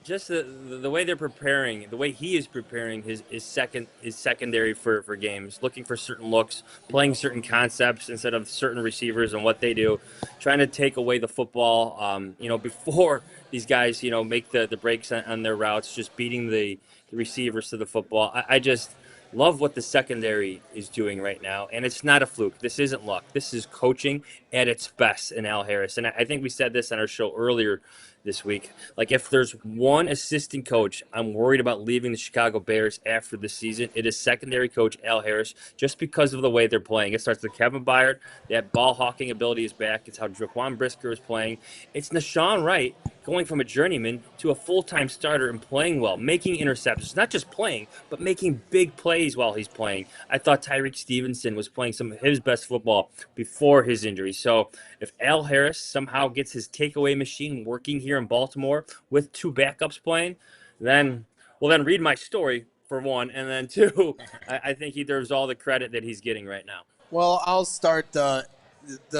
Just the way they're preparing, the way he is preparing his secondary for games, looking for certain looks, playing certain concepts instead of certain receivers and what they do, trying to take away the football, before these guys, make the breaks on their routes, just beating the receivers to the football. I just love what the secondary is doing right now, and it's not a fluke. This isn't luck. This is coaching at its best in Al Harris. And I think we said this on our show earlier this week. Like, if there's one assistant coach I'm worried about leaving the Chicago Bears after the season, it is secondary coach Al Harris, just because of the way they're playing. It starts with Kevin Byard. That ball hawking ability is back. It's how Jaquan Brisker is playing. It's Nashawn Wright going from a journeyman to a full-time starter and playing well, making interceptions, not just playing, but making big plays while he's playing. I thought Tyrique Stevenson was playing some of his best football before his injury. So if Al Harris somehow gets his takeaway machine working here in Baltimore with two backups playing, then read my story, for one, and then two, I think he deserves all the credit that he's getting right now. Well, I'll start the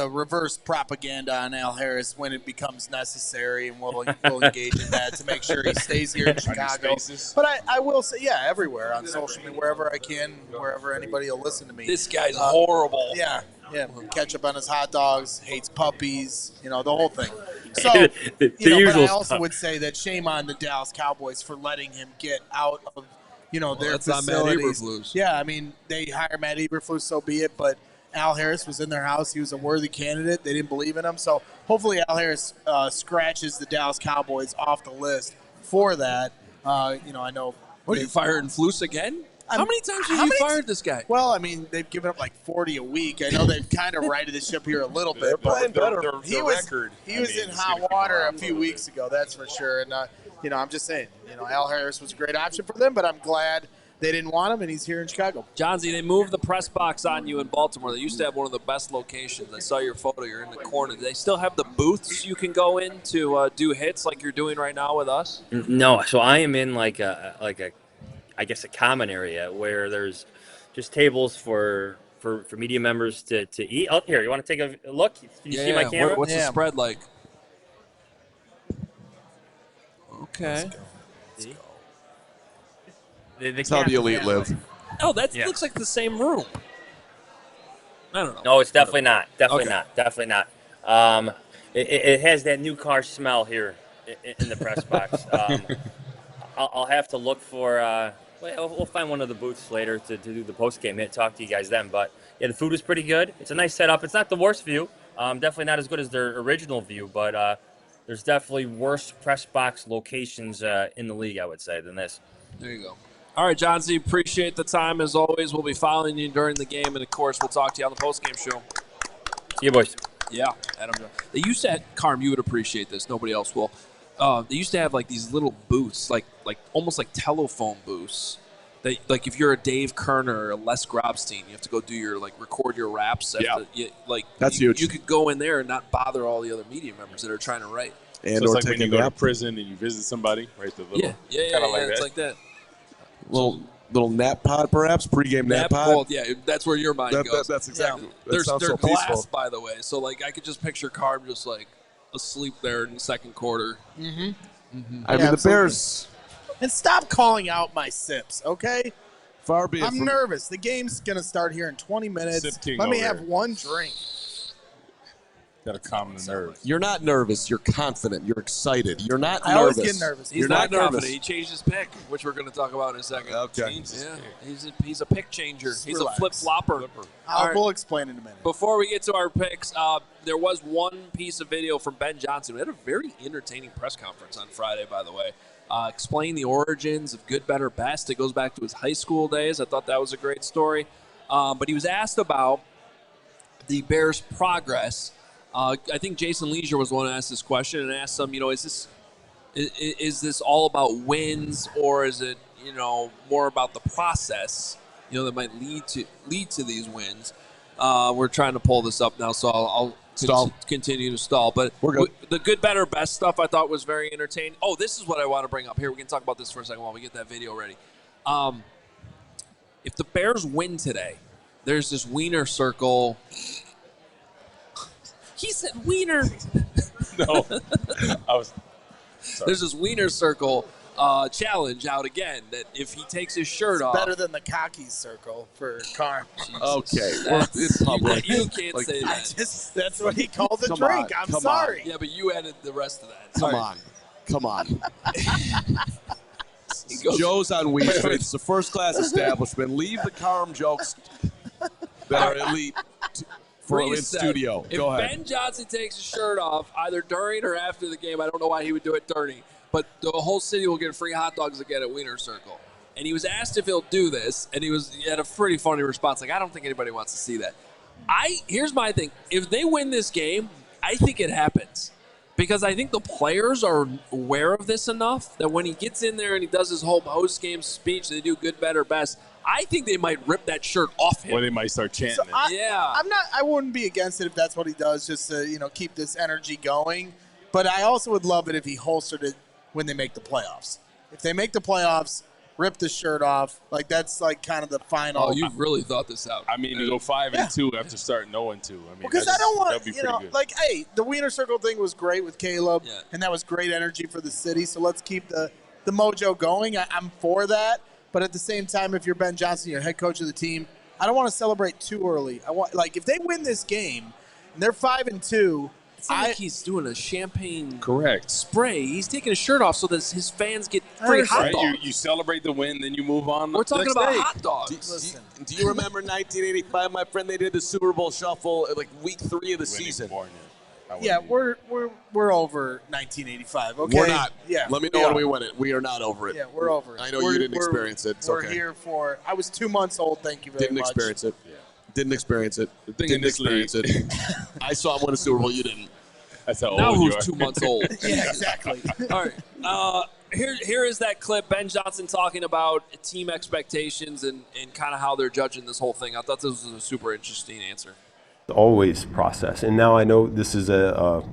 reverse propaganda on Al Harris when it becomes necessary, and we'll engage in that to make sure he stays here in Chicago. But I will say, everywhere on social media, wherever I can, wherever anybody will listen to me. This guy's horrible. Yeah, ketchup on his hot dogs, hates puppies, the whole thing. So, the but usual I also stuff. would say that shame on the Dallas Cowboys for letting him get out of, their that's not Matt facilities. Eberflus. Yeah, I mean, they hire Matt Eberflus, so be it, but Al Harris was in their house. He was a worthy candidate. They didn't believe in him. So hopefully Al Harris scratches the Dallas Cowboys off the list for that. I know. What, are you firing Flus again? How many times have you fired this guy? Well, I mean, they've given up like 40 a week. I know they've kind of righted the ship here a little bit. But he was in hot water a few weeks ago, that's for sure. And, I'm just saying, Al Harris was a great option for them, but I'm glad they didn't want him, and he's here in Chicago. Johnsy, they moved the press box on you in Baltimore. They used to have one of the best locations. I saw your photo. You're in the corner. Do they still have the booths you can go in to do hits like you're doing right now with us? No. So I am in like a common area where there's just tables for media members to eat. Oh, here, you want to take a look? Can you see my camera? What's the spread like? Okay. Let's go. That's how the elite live. Oh, that looks like the same room. I don't know. No, it's definitely not. Definitely not. It has that new car smell here in the press box. I'll have to look for. We'll find one of the booths later to do the post game hit. Talk to you guys then. But yeah, the food was pretty good. It's a nice setup. It's not the worst view. Definitely not as good as their original view, but there's definitely worse press box locations in the league, I would say, than this. There you go. All right, Johnsy, appreciate the time as always. We'll be following you during the game, and of course, we'll talk to you on the post-game show. See you, boys. Yeah, Adam. They used to have, Carm, you would appreciate this. Nobody else will. They used to have like these little booths, like almost like telephone booths. That, like if you're a Dave Kerner or a Les Grobstein, you have to go do your record your raps. That's huge. You could go in there and not bother all the other media members that are trying to write. And so it's like when you go to prison and you visit somebody, right? The little, it's like that. Little nap pod, perhaps pregame nap pod. Well, yeah, that's where your mind goes. That's exactly. They're so glass, peaceful. by the way. So I could just picture Carm just asleep there in the second quarter. I mean, the Bears. And stop calling out my sips, okay? Far be it I'm nervous. The game's gonna start here in 20 minutes. Let me have one drink. Got to calm the nerves. You're not nervous. You're confident. You're excited. You're not nervous. I always get nervous. He's not confident. He changed his pick, which we're going to talk about in a second. Okay. Yeah, he's a pick changer. He's a flip-flopper. We'll explain in a minute. Before we get to our picks, there was one piece of video from Ben Johnson. We had a very entertaining press conference on Friday, by the way. Explain the origins of good, better, best. It goes back to his high school days. I thought that was a great story. But he was asked about the Bears' progress. I think Jason Leisure was the one who asked this question and asked him, is this all about wins or is it, more about the process, that might lead to these wins? We're trying to pull this up now, so I'll continue to stall. But the good, better, best stuff I thought was very entertaining. Oh, this is what I want to bring up here. We can talk about this for a second while we get that video ready. If the Bears win today, there's this Wiener Circle. He said Wiener. No, I was. Sorry. There's this Wiener Circle challenge out again that if he takes his shirt off. Better than the cocky circle for Carman. Okay. It's public. You can't say that. That's what he calls a drink. I'm sorry. Yeah, but you added the rest of that. Come on. Joe's on Wiener Street. It's a first-class establishment. Leave the Carm jokes that are elite for in studio. Go ahead. If Ben Johnson takes his shirt off, either during or after the game, I don't know why he would do it during, but the whole city will get free hot dogs again at Wiener Circle. And he was asked if he'll do this, and he had a pretty funny response. Like, I don't think anybody wants to see that. Here's my thing. If they win this game, I think it happens. Because I think the players are aware of this enough that when he gets in there and he does his whole post-game speech, they do good, better, best. I think they might rip that shirt off him. Or they might start chanting it. I wouldn't be against it if that's what he does, just to keep this energy going. But I also would love it if he holstered it when they make the playoffs. If they make the playoffs, rip the shirt off. Like, that's like kind of the final. Oh, you've really thought this out. I mean, to go 5-2 after starting 0-2. I mean, because I don't want, good. like, hey, the Wiener Circle thing was great with Caleb, and that was great energy for the city. So let's keep the mojo going. I'm for that. But at the same time, if you're Ben Johnson, you're head coach of the team, I don't want to celebrate too early. I want, like, if they win this game and they're 5-2. It's not like he's doing a champagne correct spray. He's taking his shirt off so that his fans get free hot dogs. You celebrate the win, then you move on. We're talking about hot dogs. Do you remember 1985, my friend? They did the Super Bowl shuffle like week 3 of the season. Yeah, we're over 1985. Okay, we're not. Yeah, let me know when we win it. We are not over it. Yeah, we're over it. I know you didn't experience it. It's we're okay. Here for. I was 2 months old. Thank you very much. Didn't experience it. Yeah. Didn't experience it. Didn't experience it. I saw him win a Super Bowl. You didn't. That's how now old you are. Who's 2 months old? Yeah, exactly. All right. Here is that clip. Ben Johnson talking about team expectations and kind of how they're judging this whole thing. I thought this was a super interesting answer. Always process. And now I know this is a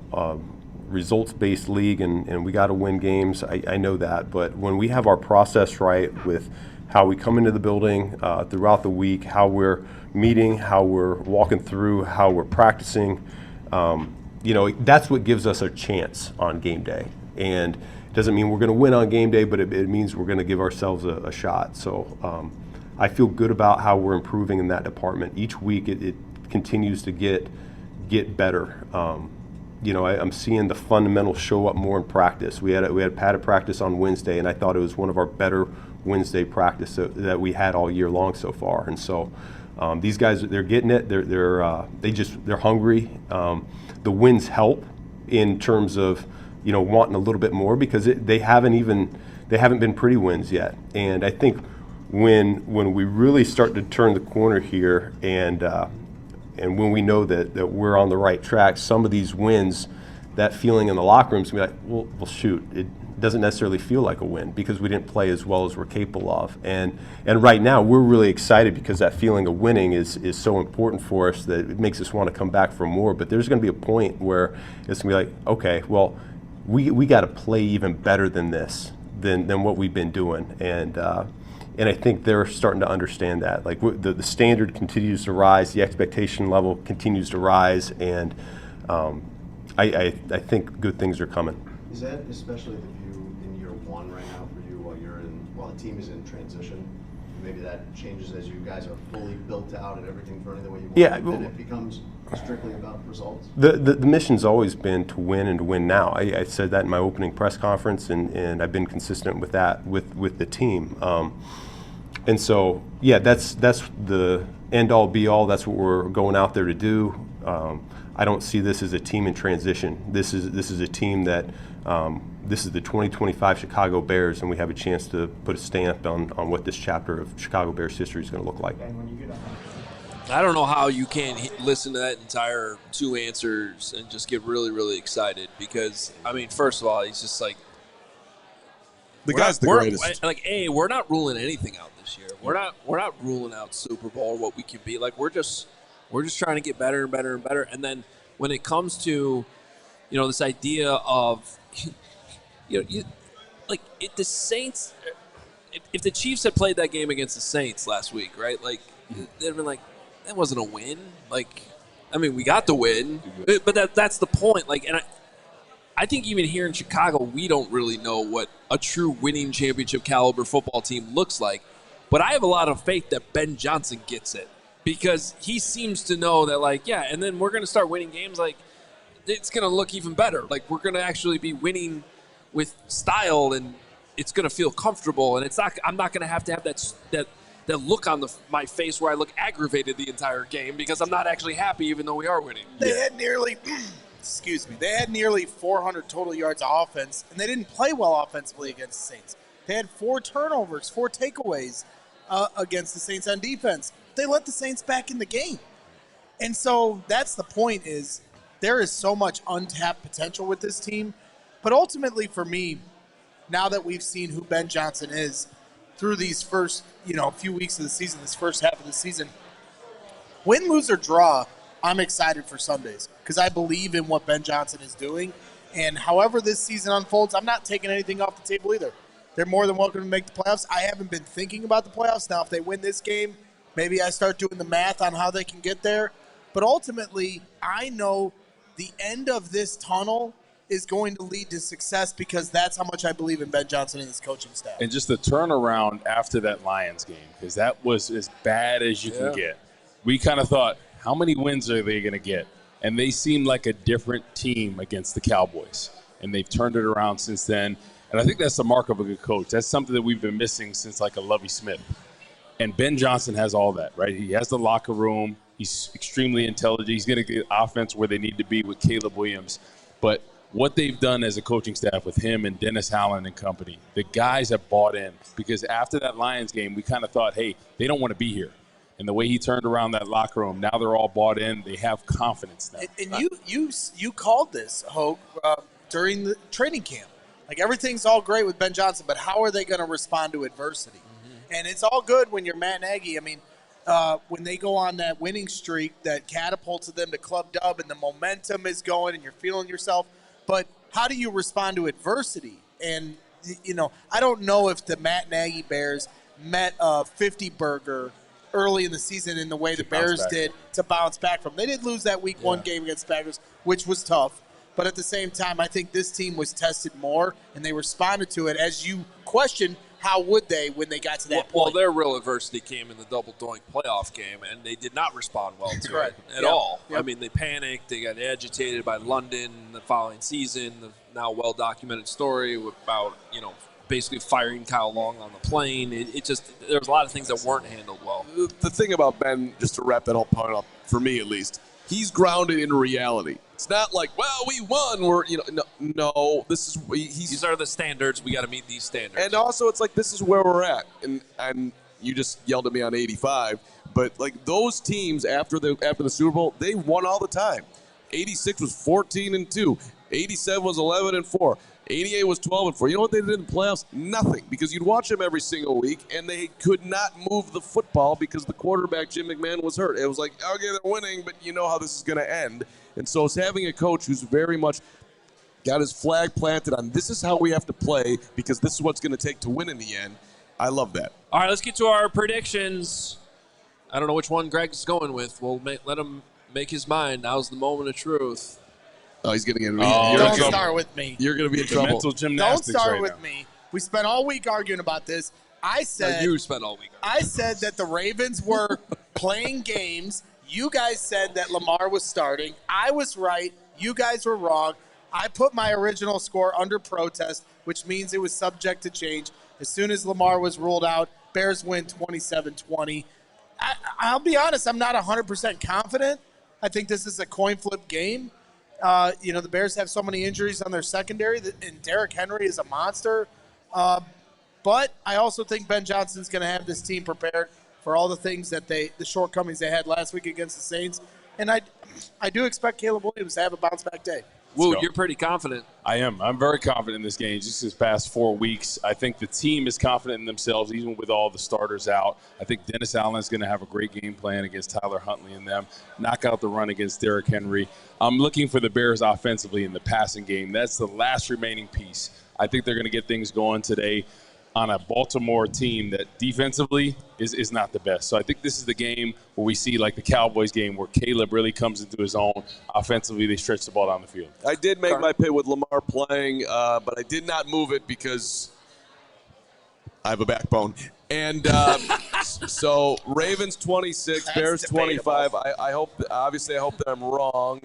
results-based league and we got to win games. I know that. But when we have our process right with how we come into the building throughout the week, how we're meeting, how we're walking through, how we're practicing, that's what gives us a chance on game day. And it doesn't mean we're going to win on game day, but it means we're going to give ourselves a shot. So I feel good about how we're improving in that department. Each week it continues to get better. I'm seeing the fundamentals show up more in practice. We had padded practice on Wednesday, and I thought it was one of our better Wednesday practice that we had all year long so far. And so these guys, they're getting it. They're hungry. The wins help in terms of wanting a little bit more because they haven't been pretty wins yet. And I think when we really start to turn the corner here and when we know that we're on the right track, some of these wins, that feeling in the locker room is going to be like, well, shoot, it doesn't necessarily feel like a win because we didn't play as well as we're capable of. And right now, we're really excited because that feeling of winning is so important for us that it makes us want to come back for more. But there's going to be a point where it's going to be like, okay, well, we got to play even better than this, than what we've been doing. And I think they're starting to understand that. Like the standard continues to rise, the expectation level continues to rise, and I think good things are coming. Is that especially the view in year one right now for you while the team is in transition? Maybe that changes as you guys are fully built out and everything's running the way you want. Yeah, and it becomes strictly about results. The mission's always been to win and to win now. I said that in my opening press conference, and I've been consistent with that with the team. And so, yeah, that's the end-all, be-all. That's what we're going out there to do. I don't see this as a team in transition. This is a team that this is the 2025 Chicago Bears, and we have a chance to put a stamp on what this chapter of Chicago Bears history is going to look like. I don't know how you can't listen to that entire 2 answers and just get really, really excited because, I mean, first of all, he's just like, the guy's the greatest. We're not ruling anything out this year. We're not ruling out Super Bowl, what we can be. Like we're just trying to get better and better and better. And then when it comes to, this idea of, if the Saints, if the Chiefs had played that game against the Saints last week, right? Like, they'd have been like, that wasn't a win. Like, I mean, we got the win, but that's the point. Like, and I think even here in Chicago, we don't really know what a true winning championship caliber football team looks like. But I have a lot of faith that Ben Johnson gets it because he seems to know that, like, yeah, and then we're going to start winning games. Like, it's going to look even better. Like, we're going to actually be winning with style, and it's going to feel comfortable. And I'm not going to have that look on my face where I look aggravated the entire game because I'm not actually happy even though we are winning. They had nearly, they had nearly 400 total yards of offense, and they didn't play well offensively against the Saints. They had 4 turnovers, 4 takeaways against the Saints on defense. They let the Saints back in the game. And so that's the point is there is so much untapped potential with this team. But ultimately for me, now that we've seen who Ben Johnson is through these first, few weeks of the season, this first half of the season, win, lose, or draw, I'm excited for Sundays because I believe in what Ben Johnson is doing. And however this season unfolds, I'm not taking anything off the table either. They're more than welcome to make the playoffs. I haven't been thinking about the playoffs. Now, if they win this game, maybe I start doing the math on how they can get there. But ultimately, I know the end of this tunnel is going to lead to success because that's how much I believe in Ben Johnson and his coaching staff. And just the turnaround after that Lions game, because that was as bad as you can get. We kind of thought, how many wins are they going to get? And they seemed like a different team against the Cowboys. And they've turned it around since then. And I think that's the mark of a good coach. That's something that we've been missing since like a Lovie Smith. And Ben Johnson has all that, right? He has the locker room. He's extremely intelligent. He's going to get offense where they need to be with Caleb Williams. But what they've done as a coaching staff with him and Dennis Allen and company, the guys have bought in. Because after that Lions game, we kind of thought, hey, they don't want to be here. And the way he turned around that locker room, now they're all bought in. They have confidence now. And you called this, Hoge, during the training camp. Like, everything's all great with Ben Johnson, but how are they going to respond to adversity? Mm-hmm. And it's all good when you're Matt Nagy. I mean, when they go on that winning streak that catapults them to club dub and the momentum is going and you're feeling yourself. But how do you respond to adversity? And, I don't know if the Matt Nagy Bears met a 50-burger early in the season in the way the Bears did to bounce back from. They did lose that week 1 game against the Packers, which was tough. But at the same time, I think this team was tested more, and they responded to it. As you questioned, how would they when they got to that point? Well, their real adversity came in the double doink playoff game, and they did not respond well to it at all. Yep. I mean, they panicked. They got agitated by London the following season, the now well-documented story about, basically firing Kyle Long on the plane. There was a lot of things that weren't handled well. The thing about Ben, just to wrap that whole point up, for me at least, he's grounded in reality. It's not like, well, we won. No. These are the standards. We got to meet these standards. And also, it's like, this is where we're at. And you just yelled at me on 85. But like those teams after the Super Bowl, they won all the time. 86 was 14-2. 87 was 11-4. 88 was 12-4. You know what they did in the playoffs? Nothing, because you'd watch them every single week, and they could not move the football because the quarterback, Jim McMahon, was hurt. It was like, okay, they're winning, but you know how this is going to end. And so it's having a coach who's very much got his flag planted on this is how we have to play because this is what's going to take to win in the end. I love that. All right, let's get to our predictions. I don't know which one Greg's going with. We'll let him make his mind. Now's the moment of truth. Oh, he's going to get Don't start with me. You're going to be in trouble. Mental gymnastics. Don't start with me. We spent all week arguing about this. You spent all week arguing. I said that the Ravens were playing games. You guys said that Lamar was starting. I was right. You guys were wrong. I put my original score under protest, which means it was subject to change. As soon as Lamar was ruled out, Bears win 27-20. I'll be honest, I'm not 100% confident. I think this is a coin flip game. The Bears have so many injuries on their secondary, and Derrick Henry is a monster. But I also think Ben Johnson's going to have this team prepared for all the things that the shortcomings they had last week against the Saints. And I do expect Caleb Williams to have a bounce-back day. Woo, you're pretty confident. I am. I'm very confident in this game. Just this past 4 weeks, I think the team is confident in themselves, even with all the starters out. I think Dennis Allen is going to have a great game plan against Tyler Huntley and them, knock out the run against Derrick Henry. I'm looking for the Bears offensively in the passing game. That's the last remaining piece. I think they're going to get things going today on a Baltimore team that defensively is not the best. So I think this is the game where we see like the Cowboys game where Caleb really comes into his own. Offensively, they stretch the ball down the field. I did make my pick with Lamar playing, but I did not move it because I have a backbone. And so Ravens 26, That's Bears debatable. 25. I hope that I'm wrong.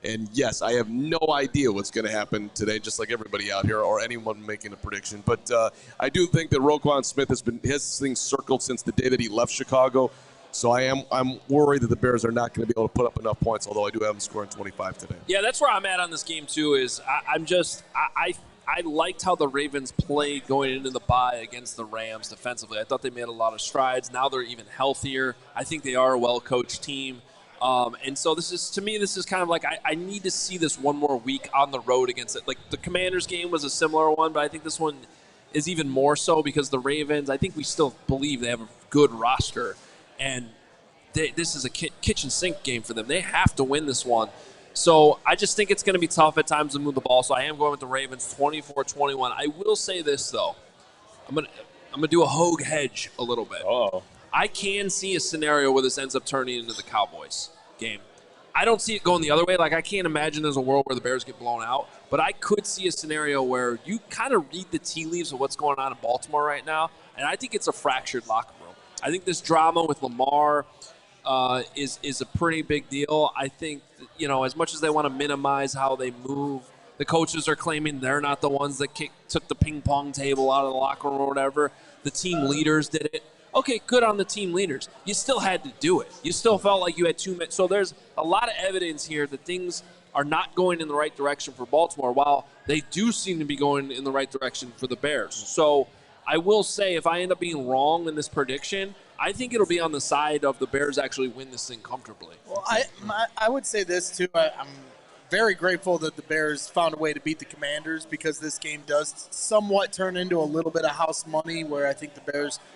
And yes, I have no idea what's going to happen today, just like everybody out here or anyone making a prediction. But I do think that Roquan Smith has this thing circled since the day that he left Chicago. So I'm worried that the Bears are not going to be able to put up enough points, although I do have them scoring 25 today. Yeah, that's where I'm at on this game too. I liked how the Ravens played going into the bye against the Rams defensively. I thought they made a lot of strides. Now they're even healthier. I think they are a well-coached team. And so this is kind of like I need to see this one more week on the road against it. Like the Commanders game was a similar one, but I think this one is even more so because the Ravens, I think we still believe they have a good roster, and this is a kitchen sink game for them. They have to win this one. So I just think it's going to be tough at times to move the ball. So I am going with the Ravens 24-21. I will say this though, I'm gonna do a Hoge hedge a little bit. Uh-oh. I can see a scenario where this ends up turning into the Cowboys game. I don't see it going the other way. Like, I can't imagine there's a world where the Bears get blown out, but I could see a scenario where you kind of read the tea leaves of what's going on in Baltimore right now, and I think it's a fractured locker room. I think this drama with Lamar is a pretty big deal. I think, as much as they want to minimize how they move, the coaches are claiming they're not the ones that took the ping pong table out of the locker room or whatever. The team leaders did it. Okay, good on the team leaders. You still had to do it. You still felt like you had 2 minutes. So there's a lot of evidence here that things are not going in the right direction for Baltimore, while they do seem to be going in the right direction for the Bears. So I will say, if I end up being wrong in this prediction, I think it'll be on the side of the Bears actually win this thing comfortably. Well, I would say this, too. I'm very grateful that the Bears found a way to beat the Commanders, because this game does somewhat turn into a little bit of house money, where I think the Bears –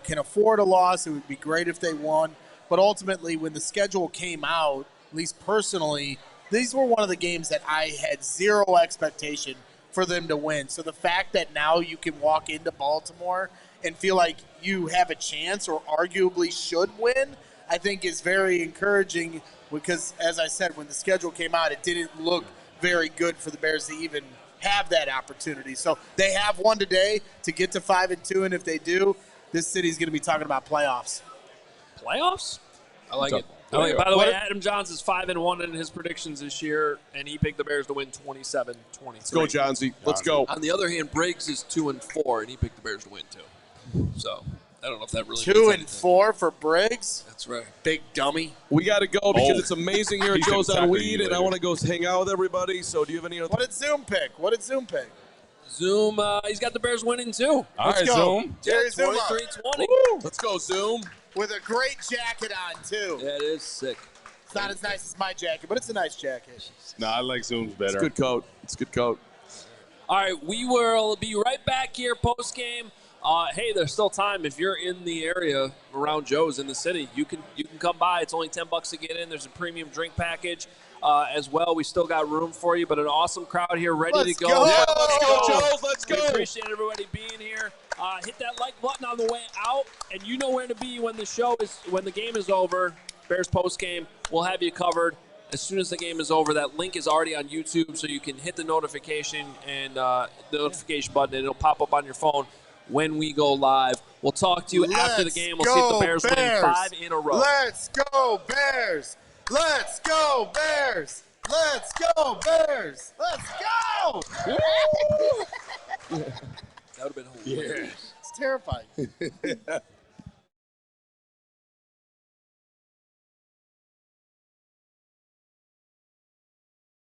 can afford a loss. It would be great if they won. But ultimately, when the schedule came out, at least personally, these were one of the games that I had zero expectation for them to win. So the fact that now you can walk into Baltimore and feel like you have a chance or arguably should win, I think is very encouraging, because, as I said, when the schedule came out, it didn't look very good for the Bears to even have that opportunity. So they have one today to get to 5-2, and if they do, this city's going to be talking about playoffs. Playoffs? I like it. By the way, Adam Johns is 5-1 in his predictions this year, and he picked the Bears to win 27-23. Let's go, Johnsy. Let's go. On the other hand, Briggs is 2-4, and he picked the Bears to win too. So I don't know if that really 2-4 for Briggs. That's right. Big dummy. We got to go because it's amazing here at Joe's on Weed, and I want to go hang out with everybody. So do you have any other? What did Zoom pick? Zoom, he's got the Bears winning too. All right, Zoom. Jerry Zoom. 23-20. Let's go, Zoom. With a great jacket on, too. Yeah, it is sick. It's not as nice as my jacket, but it's a nice jacket. No, I like Zoom's better. It's a good coat. All right, we will be right back here post-game. Hey, there's still time. If you're in the area around Joe's in the city, you can come by. It's only $10 to get in. There's a premium drink package as well. We still got room for you, but an awesome crowd here ready to go. Yeah, let's go, Joe's. Let's go. We appreciate everybody being here. Hit that like button on the way out, and you know where to be when the game is over. Bears post game, we'll have you covered as soon as the game is over. That link is already on YouTube, so you can hit the notification and the notification button, and it'll pop up on your phone when we go live. We'll talk to you after the game. We'll see if the Bears win 5 in a row. Let's go, Bears! Let's go, Bears! Let's go, Bears! Let's go! That would have been hilarious. It's terrifying.